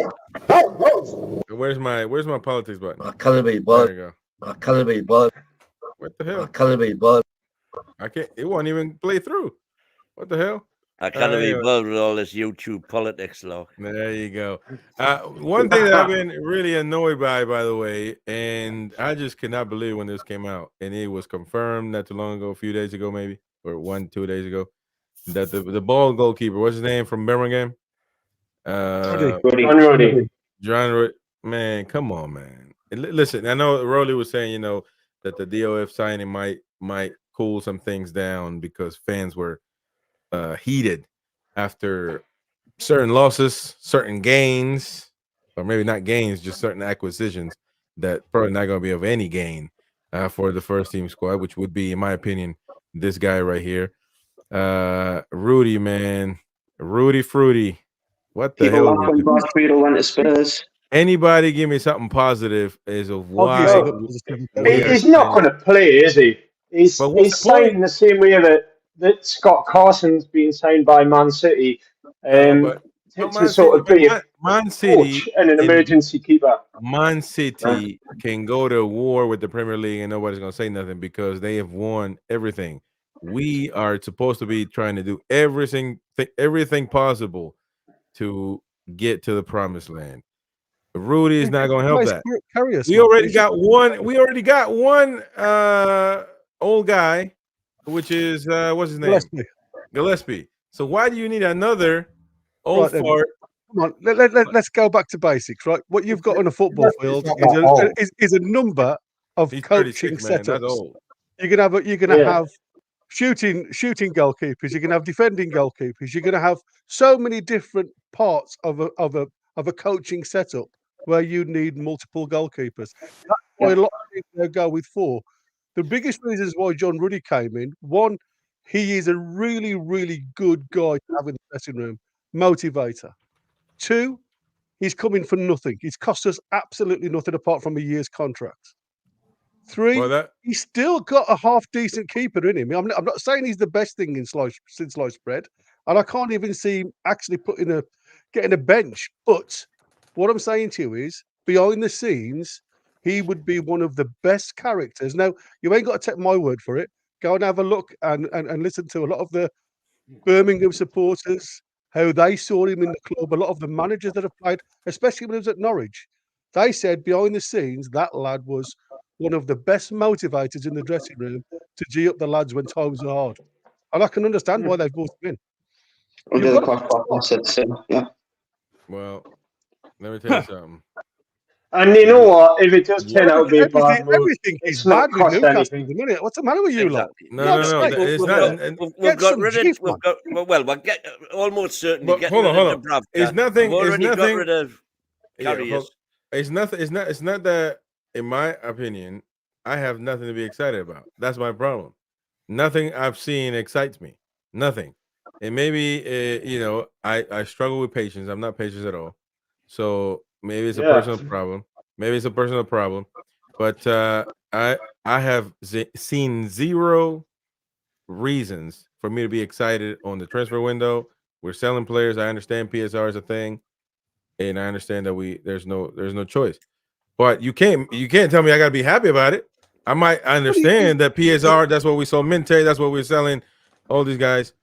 Where's my politics button? I can't be There bothered. you go. I can't be bothered. What the I hell? can't be bothered. I can't. It won't even play through. What the hell? I can't be anyway. bothered with all this YouTube politics, Lord. There you go. One thing that I've been really annoyed by the way, and I just could not believe when this came out, and it was confirmed not too long ago, a few days ago, maybe, or 1-2 days ago, that the ball goalkeeper, what's his name from Birmingham? John Ruddy. John Ruddy. Man, come on, man. Listen, I know Rolly was saying, that the DOF signing might cool some things down because fans were heated after certain losses, certain gains, or maybe not gains, just certain acquisitions that probably not going to be of any gain for the first team squad, which would be, in my opinion, this guy right here. Rudy, man. Rudy Fruity. What the hell? People went to Spurs. Anybody give me something positive as of why He's not going to play, is he? He's signed in the same way that Scott Carson's been signed by Man City. To sort of be a Man City coach and an emergency keeper. Man City can go to war with the Premier League and nobody's going to say nothing because they have won everything. We are supposed to be trying to do everything possible to get to the promised land. Rudy is not going to help that. We already got one old guy, which is what's his name? Gillespie. So why do you need another old fart? Come on, let's go back to basics, right? What you've got on a football field is a number of coaching setups. You're gonna have shooting goalkeepers. You're gonna have defending goalkeepers. You're gonna have so many different parts of a coaching setup where you need multiple goalkeepers. That's why a lot of people go with 4. The biggest reasons why John Ruddy came in, one, he is a really, really good guy to have in the dressing room, motivator. 2, he's coming for nothing. He's cost us absolutely nothing apart from a year's contract. 3, he's still got a half decent keeper in him. I'm not saying he's the best thing in since sliced bread, and I can't even see him actually getting a bench. But what I'm saying to you is, behind the scenes, he would be one of the best characters. Now, you ain't got to take my word for it. Go and have a look and listen to a lot of the Birmingham supporters, how they saw him in the club. A lot of the managers that have played, especially when he was at Norwich, they said behind the scenes that lad was one of the best motivators in the dressing room to G up the lads when times are hard. And I can understand why they've brought him in. Yeah. Well, let me tell you something. And you know what? If it does turn out to be a bad move, everything it's not cost anything. What's the matter with you lot? No. It's not. We've got rid of. We'll get almost certainly getting rid of Dubravka. It's nothing. We've already it's nothing. got rid of Karius. It's nothing. It's not that. In my opinion, I have nothing to be excited about. That's my problem. Nothing I've seen excites me. Nothing. And maybe I struggle with patience. I'm not patient at all. So maybe it's a personal problem. But I have seen 0 reasons for me to be excited on the transfer window. We're selling players. I understand PSR is a thing, and I understand that there's no choice. But you can't tell me I gotta be happy about it. I understand that PSR, that's what we sold Mente, that's what we're selling, all these guys.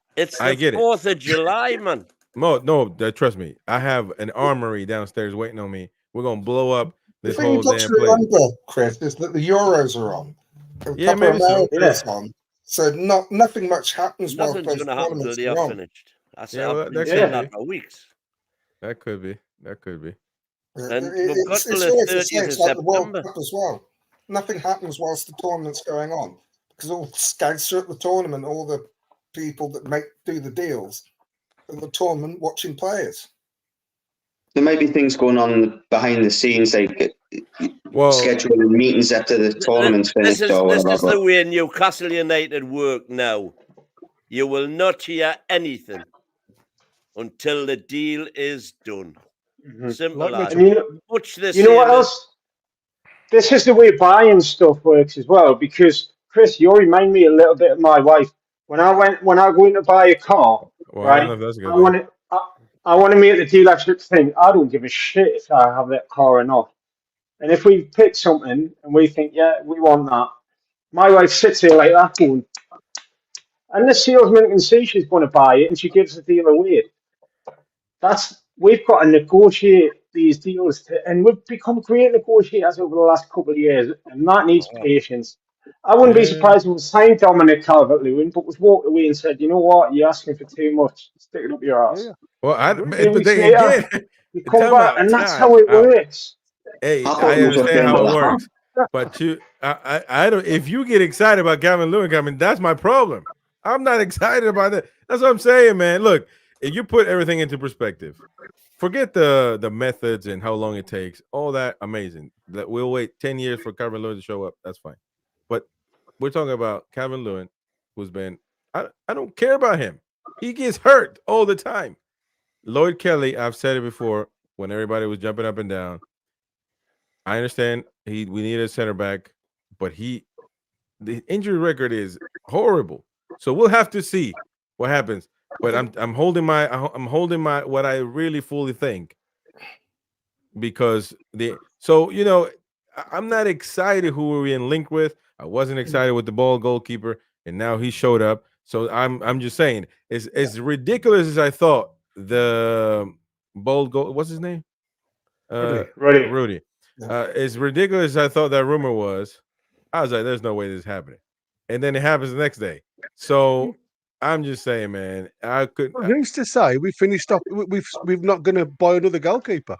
I get 4th of July, man. No, trust me. I have an armory downstairs waiting on me. We're gonna blow up this whole damn place. Remember, Chris, is that the Euros are on. Yeah, maybe so. On. So nothing much happens while Nothing's those going to happen until tournaments they are are on. finished. I've that been could saying be. that for weeks. That could be. That could be. And we've got till It's the always the 30th same. of It's like the World September. Cup as well. Nothing happens whilst the tournament's going on because all scouts are at the tournament, all the people that do the deals at the tournament watching players. There may be things going on behind the scenes, like Well, scheduling meetings after the tournament's finished or This whatever. is the way Newcastle United work now. You will not hear anything until the deal is done. Simple as. And Much the you know what same as- else? This is the way buying stuff works as well. Because Chris, you remind me a little bit of my wife. When I go in to buy a car, well, I don't right? know if that's a good I thing. want to. I want to make the dealership think I don't give a shit if I have that car or not. And if we pick something and we think, yeah, we want that, my wife sits here like that going, and the salesman can see she's going to buy it and she gives the deal away. We've got to negotiate these deals and we've become great negotiators over the last couple of years, and that needs patience. I wouldn't be surprised if we signed Dominic Calvert-Lewin, but was walked away and said, you know what, you're asking for too much. Stick it up your ass. Yeah. Well, But they again, you come time back, out, and that's time how it out. works. Hey, I thought I it was understand how it okay. works, but I don't. If you get excited about Calvin Lewin coming, that's my problem. I'm not excited about that. That's what I'm saying, man. Look, if you put everything into perspective, forget the methods and how long it takes. All that amazing. That we'll wait 10 years for Calvin Lewin to show up. That's fine. But we're talking about Calvin Lewin, who's been. I don't care about him. He gets hurt all the time. Lloyd Kelly, I've said it before when everybody was jumping up and down. I understand we need a center back, but the injury record is horrible. So we'll have to see what happens. But I'm holding my what I really fully think, because I'm not excited who we're in link with. I wasn't excited with the ball goalkeeper, and now he showed up. So I'm just saying, as ridiculous as I thought the bold goal, what's his name? Rudy. As ridiculous as I thought that rumor was, I was like, there's no way this is happening. And then it happens the next day. So I'm just saying, man, Who's to say we finished up? We've not going to buy another goalkeeper.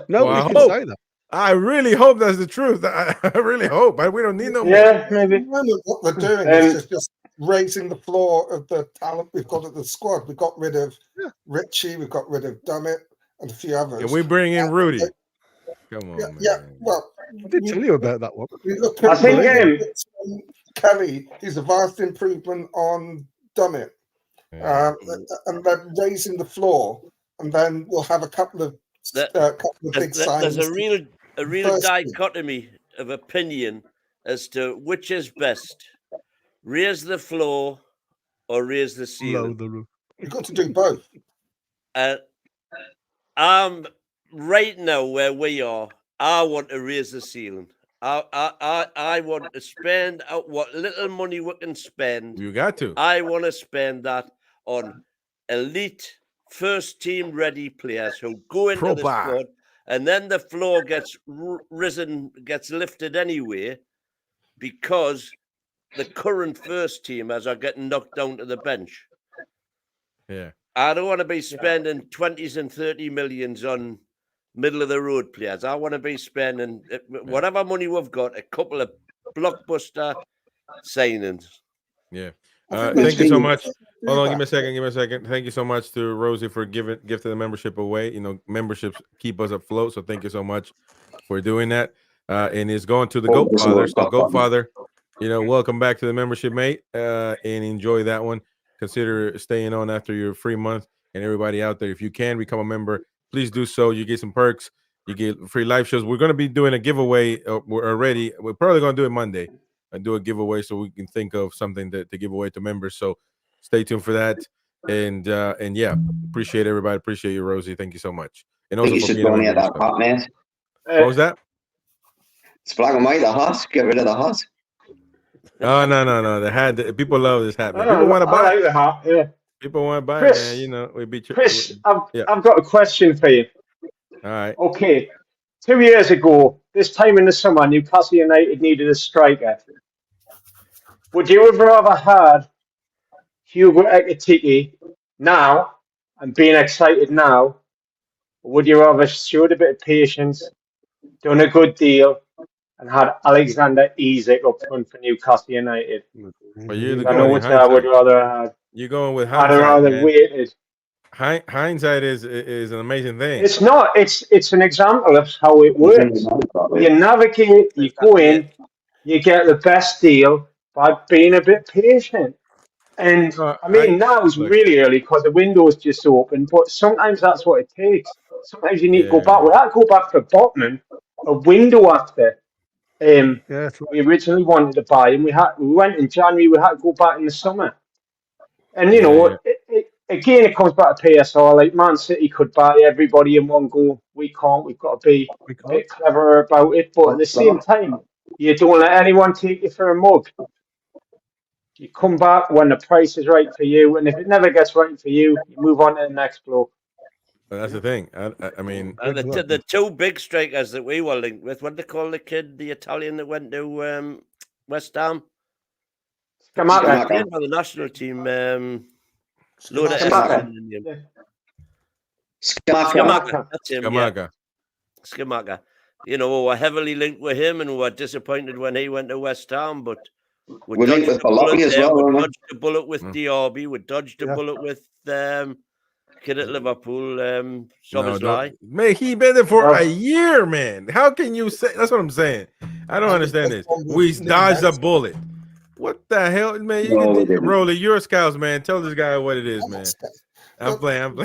Nobody can say that. I really hope that's the truth. I really hope. We don't need no more. Yeah, maybe. What they're doing is just raising the floor of the talent we've got at the squad. We got rid of Richie, we got rid of Dummett, and a few others. And we bring in Rudy. Come on, man. Yeah, well, I did tell you about that one. Look at Kelly. He's a vast improvement on Dummett. And then raising the floor, and then we'll have a couple of big signs. There's a real dichotomy of opinion as to which is best: raise the floor or raise the ceiling. The roof. You've got to do both. Right now where we are, I want to raise the ceiling. I want to spend out what little money we can spend. You got to. I want to spend that on elite first team ready players who go into the squad, and then the floor gets gets lifted anyway, because the current first teamers are getting knocked down to the bench. Yeah. I don't want to be spending 20s and 30 millions on middle of the road players. I want to be spending whatever money we've got, a couple of blockbuster signings. Yeah. Thank you so much. Hold on, give me a second. Thank you so much to Rosie for gifting the membership away. Memberships keep us afloat, so thank you so much for doing that. And it's going to the Goat Father. So Goat Father, welcome back to the membership, mate. And enjoy that one. Consider staying on after your free month. And everybody out there, if you can become a member, please do so. You get some perks. You get free live shows. We're going to be doing a giveaway. We're probably going to do it Monday and do a giveaway so we can think of something to give away to members. So stay tuned for that. And yeah, appreciate everybody. Appreciate you, Rosie. Thank you so much. And also for being on that hot, man. What was that? It's black and white, the hot. Get rid of the hot. Oh, no. The hat. People love this hat, man. People want to buy it. I like the hat, yeah. People want to buy Chris, it, man. We beat you. Chris, I've got a question for you. All right. Okay. 2 years ago, this time in the summer, Newcastle United needed a striker. Would you have rather had Hugo Ekitike now and being excited now, or would you rather showed a bit of patience, done a good deal, and had Alexander Isak up front for Newcastle United? But you're I going know in which I would hindsight. rather have. You're going with I'd have hindsight, rather man. waited. Hindsight is an amazing thing. It's not. It's an example of how it works. You navigate. You go in. You get the best deal by being a bit patient. And I mean, now is look, really early because the window's just open. But sometimes that's what it takes. Sometimes you need to go back. yeah. We had to go back for Botman a window after. Yeah, that's right. We originally wanted to buy him. We went in January. We had to go back in the summer. And you know, again, it comes back to PSR. Like Man City could buy everybody in one go. We can't. We've got to be We a can't. bit cleverer about it. But at the same time, you don't let anyone take you for a mug. You come back when the price is right for you, and if it never gets right for you, you move on to the next bloke. That's the thing. I mean, The two big strikers that we were linked with, what do they call the kid, the Italian that went to West Ham? Scamacca. Playing for the national team. Load of Scamacca. S in the name. Scamacca. That's him. Scamacca. Yeah. Scamacca. You know, we were heavily linked with him, and we were disappointed when he went to West Ham. But We linked with Balotti as well, we weren't we? dodged the bullet with Diaby. We dodged the bullet with kid at Liverpool, Soboslai. Man, he been there for a year, man. How can you say? That's what I'm saying. I don't understand this. We dodged a bullet. What the hell, man? You No, we can didn't. Rolly, you're a scout, man. Tell this guy what it is, man. I'm playing.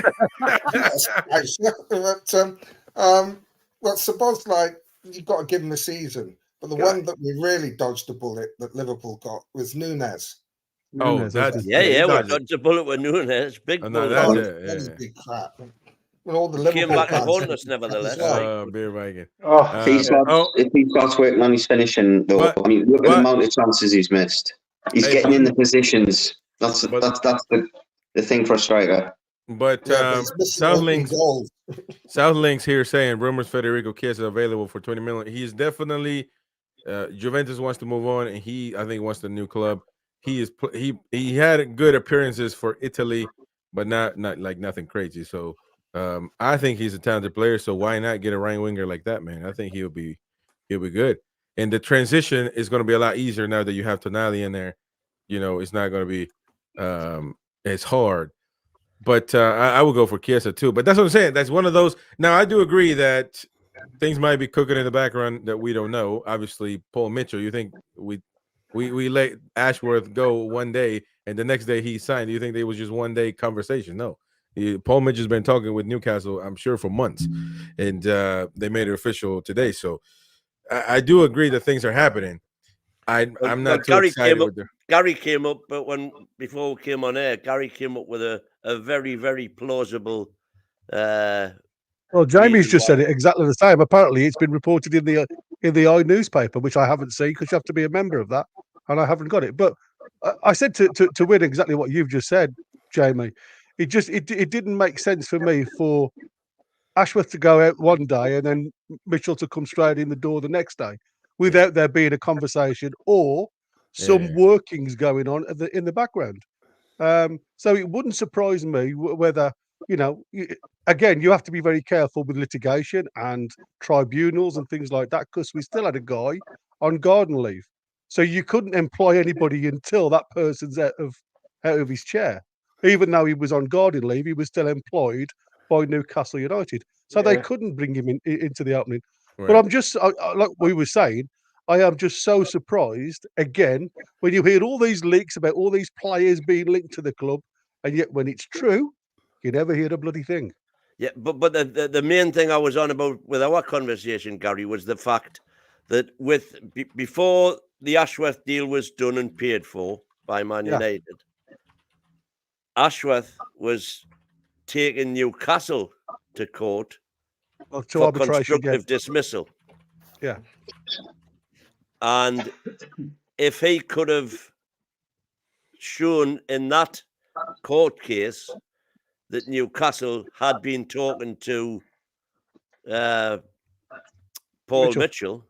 Well, suppose like you've got to give him a season, but the one that we really dodged the bullet that Liverpool got was Nunes. Oh, Nunes, that's Yeah, he we dodged it. dodged the bullet with Nunes. Big Oh, no, bullet. That is big crap. When all the Came Liverpool back to fans haunt had us, it nevertheless. Beer Viking. If he starts working on his finishing, though, I mean, look at the amount of chances he's missed. He's getting in the positions. That's the thing for a striker. But Southlink's here saying rumors Federico Chiesa available for 20 million. He's definitely Juventus wants to move on, and I think wants the new club. He had good appearances for Italy, but not like nothing crazy. So I think he's a talented player. So why not get a right winger like that, man? I think he'll be good. And the transition is going to be a lot easier now that you have Tonali in there. You know, it's not going to be as hard. But I would go for Chiesa too. But that's what I'm saying. That's one of those. Now, I do agree that things might be cooking in the background that we don't know. Obviously, Paul Mitchell, you think we let Ashworth go one day and the next day he signed. Do you think it was just one day conversation? No. Paul Mitchell's been talking with Newcastle, I'm sure, for months. And they made it official today. So I do agree that things are happening. I'm not too excited with them. Gary came up, but before we came on air, Gary came up with a very, very plausible. Well, Jamie's just said it exactly the same. Apparently, it's been reported in the I newspaper, which I haven't seen because you have to be a member of that, and I haven't got it. But I said to Win exactly what you've just said, Jamie. It didn't make sense for me for Ashworth to go out one day and then Mitchell to come straight in the door the next day without there being a conversation or some workings going on in the background. So it wouldn't surprise me whether, again, you have to be very careful with litigation and tribunals and things like that because we still had a guy on garden leave. So you couldn't employ anybody until that person's out of his chair. Even though he was on garden leave, he was still employed by Newcastle United. So they couldn't bring him into the opening. Right. But I'm just, like we were saying, I am just so surprised, again, when you hear all these leaks about all these players being linked to the club, and yet when it's true, you never hear a bloody thing. Yeah, but the main thing I was on about with our conversation, Gary, was the fact that before the Ashworth deal was done and paid for by Man United, Ashworth was taking Newcastle to court for constructive dismissal. Yeah. And if he could have shown in that court case that Newcastle had been talking to Paul Mitchell,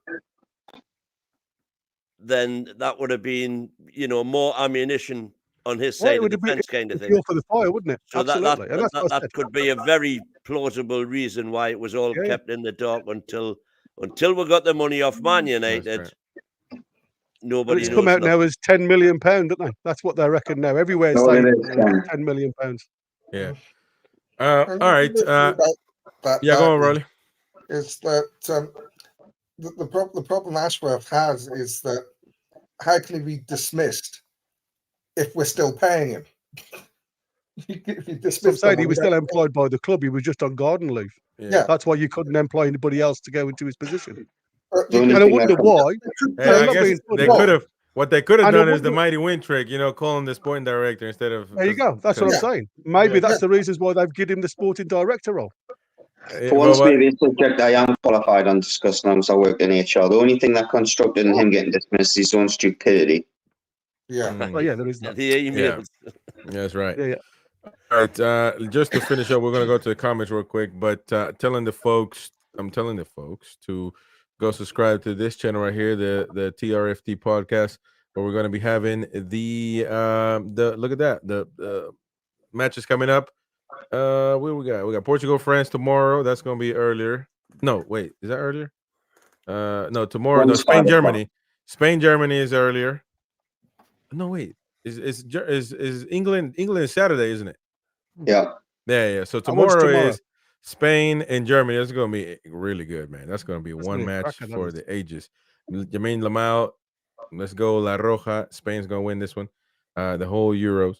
then that would have been, more ammunition on his Well, it side of would the have been fence, kind of thing. fuel for the fire, wouldn't it? So Absolutely, and that's what I that said. could be a very plausible reason why it was all Yeah, yeah. kept in the dark until we got the money off Man United. right. But Nobody it's knows come out now nothing. as £10 million, don't they? That's what they reckon now. Everywhere's No, it saying is, Ken. £10 million. Yeah. And All the right. thing about Yeah, go on, that Rolly. is that the problem Ashworth has is that how can he be dismissed if we're still paying him? If you So I'm dismiss saying he someone, was you still don't- employed by the club. He was just on garden leave. Yeah. That's why you couldn't employ anybody else to go into his position. The only And I thing wonder that why. Hey, I'm I not guess being they funny. could have. What they could have And I done is the wonder- mighty win trick, calling the sporting director instead of. There you go. That's what I'm saying. Maybe that's the reasons why they've given him the sporting director role. For once, maybe a subject I am qualified on discussing because I work in HR. The only thing that constructed in him getting dismissed is his own stupidity. Yeah. Oh, yeah, there is that. The emails. That's right. Yeah. All right. Just to finish up, we're gonna go to the comments real quick, but I'm telling the folks to go subscribe to this channel right here, the TRFT podcast, where we're gonna be having the look at that, the matches coming up. What we got? We got Portugal, France tomorrow. That's gonna be earlier. No, wait, is that earlier? No, tomorrow. No, Spain, Germany. Spain, Germany is earlier. No, wait. Is England is Saturday, isn't it? Yeah. Yeah. So what's tomorrow tomorrow? is Spain and Germany. That's gonna be really good, man. That's gonna be one gonna be a match cracker, that for is. the ages. Jermaine Lamau, let's go La Roja. Spain's gonna win this one, the whole Euros.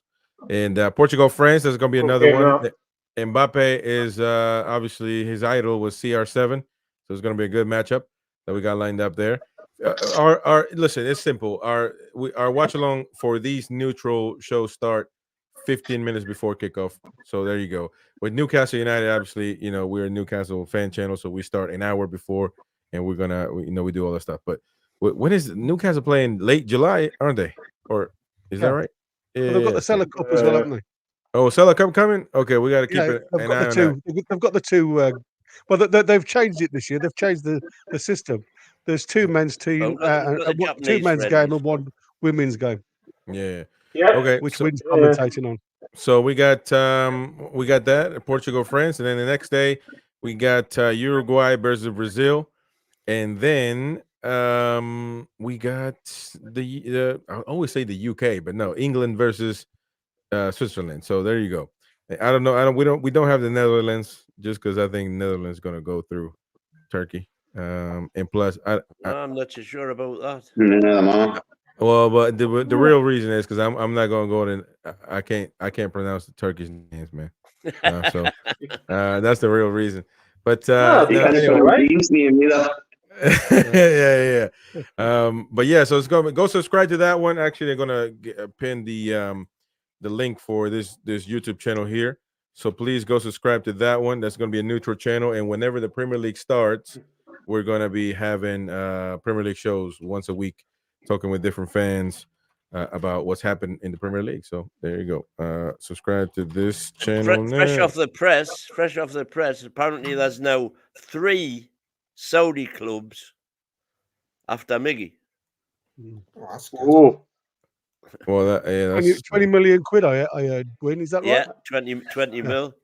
And Portugal, France. There's gonna be another one. Mbappe is obviously his idol was CR7, so it's gonna be a good matchup that we got lined up there. Our listen, it's simple. Our watch along for these neutral shows start 15 minutes before kickoff. So there you go. With Newcastle United, obviously, we're a Newcastle fan channel, so we start an hour before, and we're gonna, we do all that stuff. But when is Newcastle playing? Late July, aren't they? Or is that right? Yeah, Well, they've got the Cellar Cup as well, haven't they? Oh, Cellar Cup coming? Okay, we got to keep Yeah, it. they've got the two. They've got the two. Well, they've changed it this year. They've changed the system. There's two men's team, We've got the two Japanese men's game friendlies. and one women's game. Yeah. Yeah. Okay. Which so, wins commentating on. So we got that Portugal, France, and then the next day we got Uruguay versus Brazil, and then we got the I always say the UK, but no, England versus Switzerland. So there you go. I don't know. We don't have the Netherlands just because I think Netherlands is gonna go through Turkey. And plus, I'm not too sure about that. No. well, but the real reason is because I'm not gonna go in. I can't pronounce the Turkish names, man. So that's the real reason. But anyway. yeah. But yeah, so it's go subscribe to that one. Actually, they're gonna pin the link for this YouTube channel here. So please go subscribe to that one. That's gonna be a neutral channel, and whenever the Premier League starts, we're gonna be having Premier League shows once a week, talking with different fans about what's happened in the Premier League. So there you go. Subscribe to this channel. Fresh off the press. Apparently, there's now 3 Saudi clubs after Miggy. Oh, that's good. Oh, Well, that's 20 million quid. I heard. Win, is that right? Yeah, 20 mil.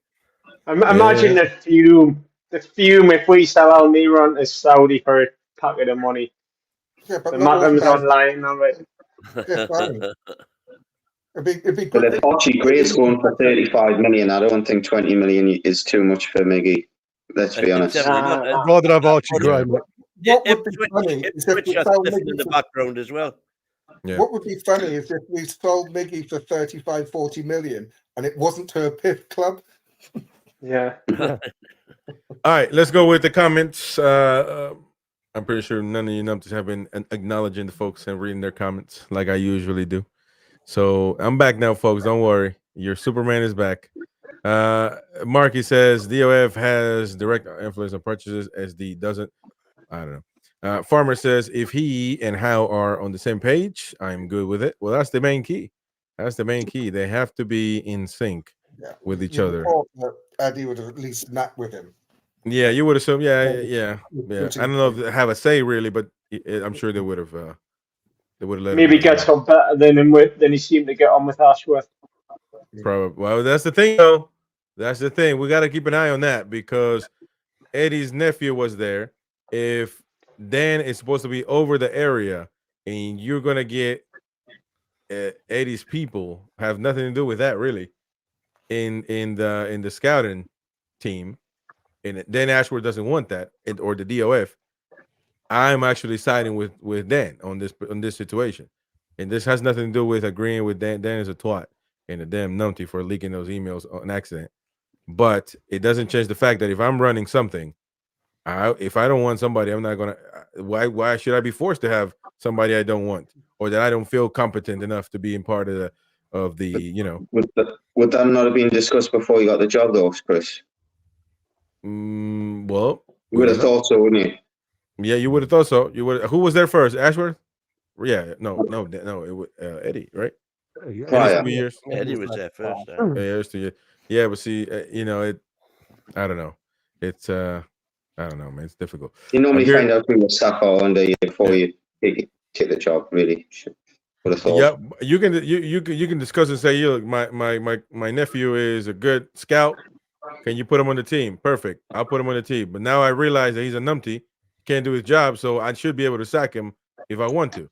imagine the fume if we sell Almiron to Saudi for a packet of money. Yeah, but The not all Magnum's guys- online of it. Yeah, fine. It'd be But good. if Archie Gray's going for 35 million, I don't think 20 million is too much for Miggy. Let's be honest. Definitely not. I'd rather have Archie Gray. mate. What would be funny is if Ipswich we are sold sniffing in Miggy the for, background as well. Yeah. what would be funny is if we sold Miggy for 35, 40 million and it wasn't her PIF club. Yeah. All right, let's go with the comments. I'm pretty sure none of you numpties have been acknowledging the folks and reading their comments like I usually do. So I'm back now, folks. Don't worry. Your Superman is back. Marky says DOF has direct influence on purchases. SD doesn't. I don't know. Farmer says if he and How are on the same page, I'm good with it. Well, that's the main key. That's the main key. They have to be in sync with each You other. thought that Eddie would have at least met with him. Yeah, you would assume. Yeah. I don't know if they have a say really, but I'm sure they would have They would have let Maybe him go. gets on better than he seemed to get on with Ashworth. Probably. Well, that's the thing, though. That's the thing. We got to keep an eye on that because Eddie's nephew was there. If Dan is supposed to be over the area and you're going to get Eddie's people have nothing to do with that really in the scouting team, and Dan Ashworth doesn't want that, or the DOF. I'm actually siding with Dan on this situation, and this has nothing to do with agreeing with Dan. Dan is a twat and a damn numpty for leaking those emails on accident. But it doesn't change the fact that if I'm running something, if I don't want somebody, I'm not gonna. Why should I be forced to have somebody I don't want, or that I don't feel competent enough to be in part of the you know? Would that not have been discussed before you got the job, though, Chris? Well, you would have thought so, wouldn't you? Yeah, you would have thought so. You would. Who was there first? Ashworth? Yeah, no. It was Eddie, right? Prior. 2 years. Eddie was there first. Yeah, it was 2 years. Yeah, but see, you know, I don't know. It's I don't know, man. It's difficult. You normally find out who the staff are under you before you take the job. Really, would have thought. Yeah, you can discuss and say, look, my nephew is a good scout. Can you put him on the team? Perfect. I'll put him on the team. But now I realize that he's a numpty, can't do his job, so I should be able to sack him if I want to.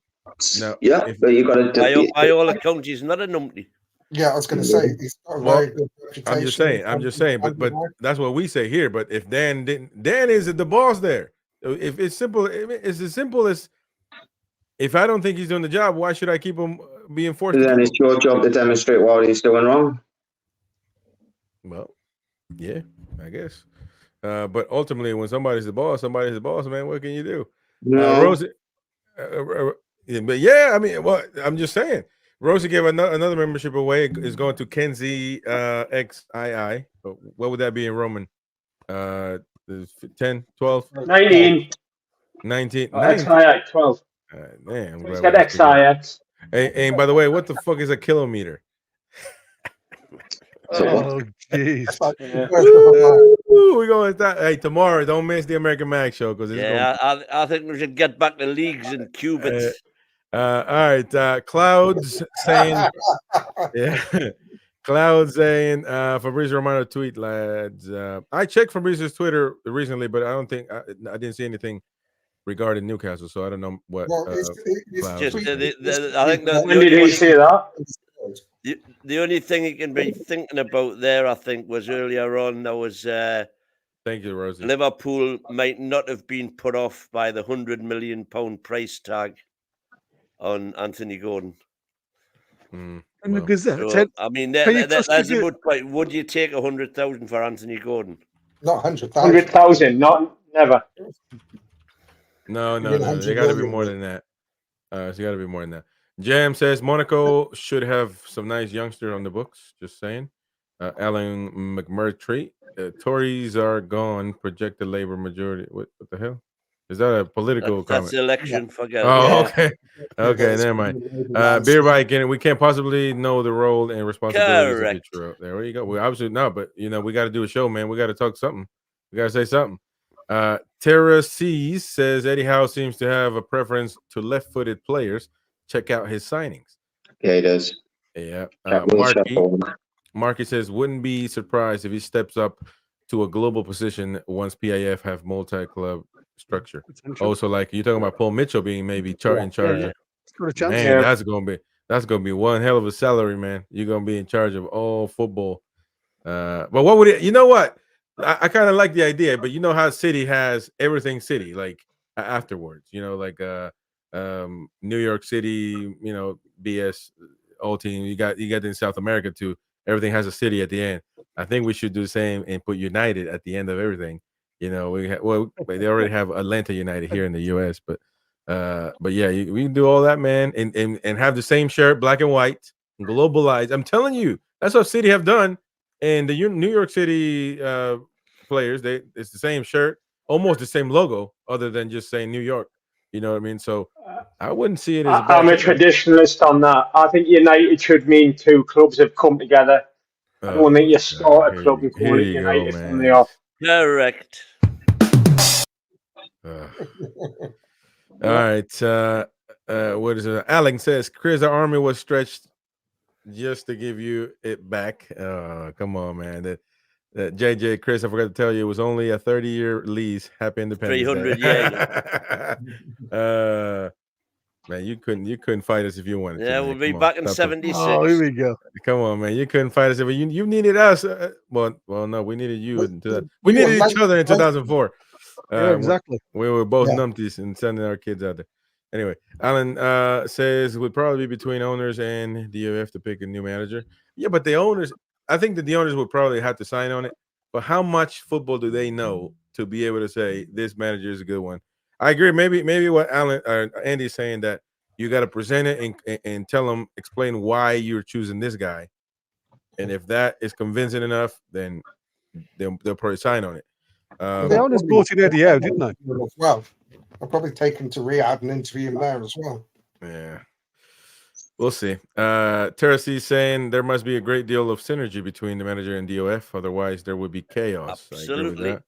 Now, but you got to. By all accounts, he's not a numpty. Yeah, I was going to say he's got a very good reputation. I'm just saying, but that's what we say here. But if Dan is the boss there. If it's simple, it's as simple as if I don't think he's doing the job, why should I keep him being forced? Then it's your job to demonstrate what he's doing wrong. Well, yeah, I guess. But ultimately, when somebody's the boss, man. What can you do? No. Rosie, but yeah, I mean, well, I'm just saying. Rosie gave another membership away. Is going to Kenzie XII. What would that be in Roman? 10, 12? 19. 19. XIX, 12. Man, He's got XIX. Hey, by the way, what the fuck is a kilometer? Oh, jeez. We're going to start. Hey, tomorrow, don't miss the American Mag show because I think we should get back to leagues and cubits. All right, Clouds saying, Clouds saying, Fabrice Romano tweet, lads. I checked Fabrice's Twitter recently, but I don't think I didn't see anything regarding Newcastle, so I don't know what. I think when did he say that? The only thing he can be thinking about there, I think, was earlier on. There was. Thank you, Rosie. Liverpool might not have been put off by the £100 million price tag on Anthony Gordon. And the Gazette. So, I mean, that's a good point. Would you take 100,000 for Anthony Gordon? Not 100,000. 100,000, never. No. They got to be more than that. It's got to be more than that. Jam says Monaco should have some nice youngsters on the books. Just saying. Alan McMurtry. Tories are gone. Projected Labour majority. What the hell? Is that a political comment? That's election. Forget. Oh, okay. Okay, never mind. Beer bike, we can't possibly know the role and responsibilities. Correct. There you go. We obviously not, but we got to do a show, man. We got to talk something. We got to say something. Tara C's says Eddie Howe seems to have a preference to left-footed players. Check out his signings. Yeah, he does. Yeah. Marky says wouldn't be surprised if he steps up to a global position once PIF have multi-club structure. Also, like you're talking about Paul Mitchell being maybe in charge. Man, that's gonna be one hell of a salary, man. You're gonna be in charge of all football. But what would it? You know what? I kind of like the idea, but you know how City has everything City like afterwards. Like New York City, BS all team. You got in South America too. Everything has a city at the end. I think we should do the same and put United at the end of everything. They already have Atlanta United here in the U.S. But yeah, we can do all that, man, and have the same shirt, black and white, globalized. I'm telling you, that's what City have done. And the New York City players, it's the same shirt, almost the same logo, other than just saying New York. You know what I mean? So I wouldn't see it as I'm a traditionalist on that. I think United should mean two clubs have come together. I don't think you start a club and call it United from the off. Correct. All right. what is it? Alex says, Chris, the army was stretched just to give you it back. Come on, man. That JJ Chris, I forgot to tell you, it was only a 30-year lease. Happy Independence 300 Day. Man, you couldn't fight us if you wanted to. Yeah, Man. we'll be Come back on. in Stop 76. Oh, here we go. Come on, man. You couldn't fight us if you needed us. Well, no, we needed you. We needed each other in 2004. Yeah, exactly. We were both numpties and sending our kids out there. Anyway, Alan says it would probably be between owners and DOF to pick a new manager. Yeah, but the owners, I think that the owners would probably have to sign on it. But how much football do they know to be able to say this manager is a good one? I agree. Maybe what Andy's saying, that you got to present it and tell them, explain why you're choosing this guy. And if that is convincing enough, then they'll probably sign on it. The owners brought in Eddie Howe, didn't they? Well, I'll probably take him to Riyadh and interview him there as well. Yeah. We'll see. Terrace saying there must be a great deal of synergy between the manager and DOF. Otherwise, there would be chaos. Absolutely. I agree with that.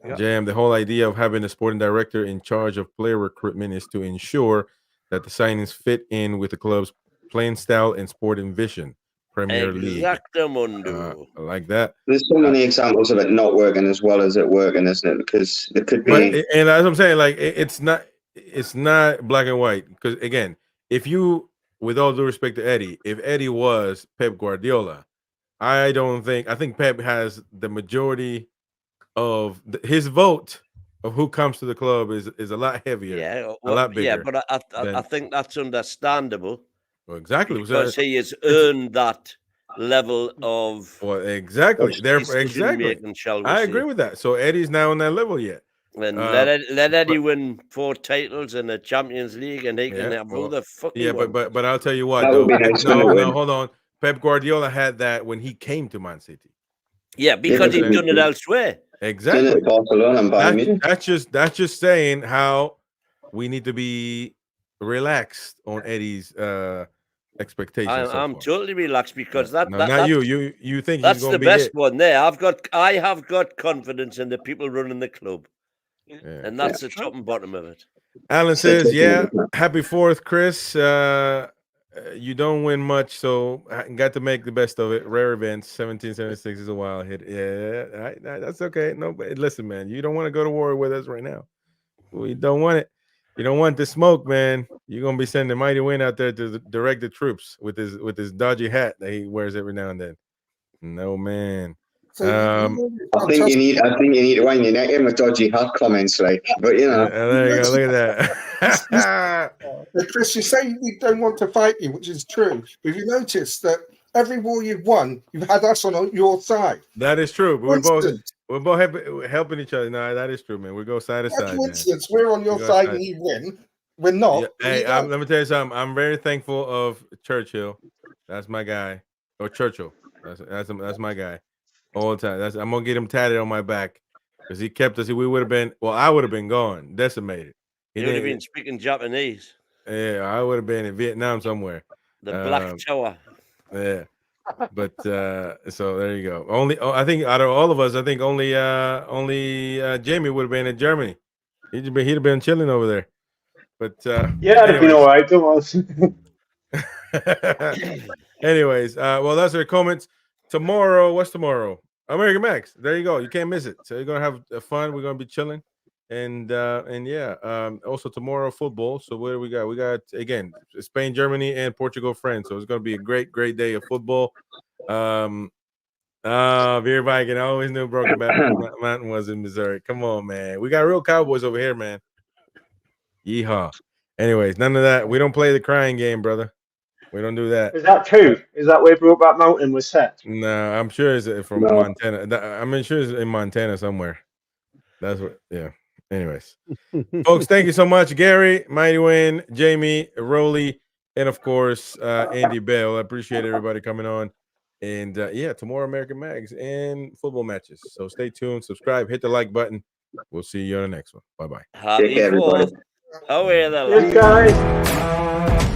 Yeah. Jam, the whole idea of having a sporting director in charge of player recruitment is to ensure that the signings fit in with the club's playing style and sporting vision. Premier League. Exactamundo. I like that. There's so many examples of it not working as well as it working, isn't it? Because it could be. And as I'm saying, like it's not black and white. Because again, if you, with all due respect to Eddie, if Eddie was Pep Guardiola, I think Pep has the majority of his vote of who comes to the club is a lot heavier, a lot bigger. Yeah, but I think that's understandable. Well, exactly, because he has earned that level of. Well, exactly. Exactly. I agree with that. So Eddie's now on that level yet. And let Eddie win 4 titles in the Champions League, and he can have all the fucking. Yeah, but I'll tell you what. Though, no, hold on. Pep Guardiola had that when he came to Man City. Yeah, because he'd done it elsewhere. Exactly. Barcelona and Bayern. That's just saying how we need to be relaxed on Eddie's expectations. I'm totally relaxed because you think that's he's gonna the be best it. one there. I have got confidence in the people running the club, and that's the top and bottom of it. Alan says, "Yeah, happy 4th, Chris. You don't win much, so I got to make the best of it. Rare events. 1776 is a wild hit. Yeah, that's okay. No, but listen, man, you don't want to go to war with us right now. We don't want it. You don't want the smoke, man. You're gonna be sending Mighty Win out there to direct the troops with his dodgy hat that he wears every now and then. No, man. So I think you need to wind your neck in with dodgy hat comments, like. But you know, there you go. Look at that. Chris, you say we don't want to fight you, which is true. But you notice that every war you've won, you've had us on your side. That is true. We're both helping each other. No, that is true, man. We go side to side. Coincidence. We're on your side and you win. We're not. Yeah. Hey, let me tell you something. I'm very thankful of Churchill. That's my guy. Or Churchill. That's my guy. All the time. I'm gonna get him tatted on my back because he kept us. We would have been. Well, I would have been gone, decimated. He would have been speaking Japanese. Yeah, I would have been in Vietnam somewhere. The Black Tower. Yeah, but so there you go. I think out of all of us, I think only Jamie would have been in Germany. He'd have been chilling over there. But yeah, anyways. You know, I don't. Anyways, well, that's our comments. Tomorrow, what's tomorrow? American Max. There you go. You can't miss it. So you're gonna have fun. We're gonna be chilling, and yeah. Also tomorrow football. So what do we got? We got again Spain, Germany, and Portugal, France. So it's gonna be a great day of football. Beer Viking always knew Broken Mountain was in Missouri. Come on, man. We got real Cowboys over here, man. Yeehaw. Anyways, none of that. We don't play the crying game, brother. We don't do that. Is that true? Is that where Brokeback Mountain was set? No, I'm sure it's from Montana. I'm sure it's in Montana somewhere. That's what. Yeah. Anyways, folks, thank you so much, Gary, Mighty Win, Jamie, Rowley, and of course Andy Bell. I appreciate everybody coming on. And yeah, tomorrow American Mags and football matches. So stay tuned, subscribe, hit the like button. We'll see you on the next one. Bye bye. Happy 4th. Oh, yeah, guys.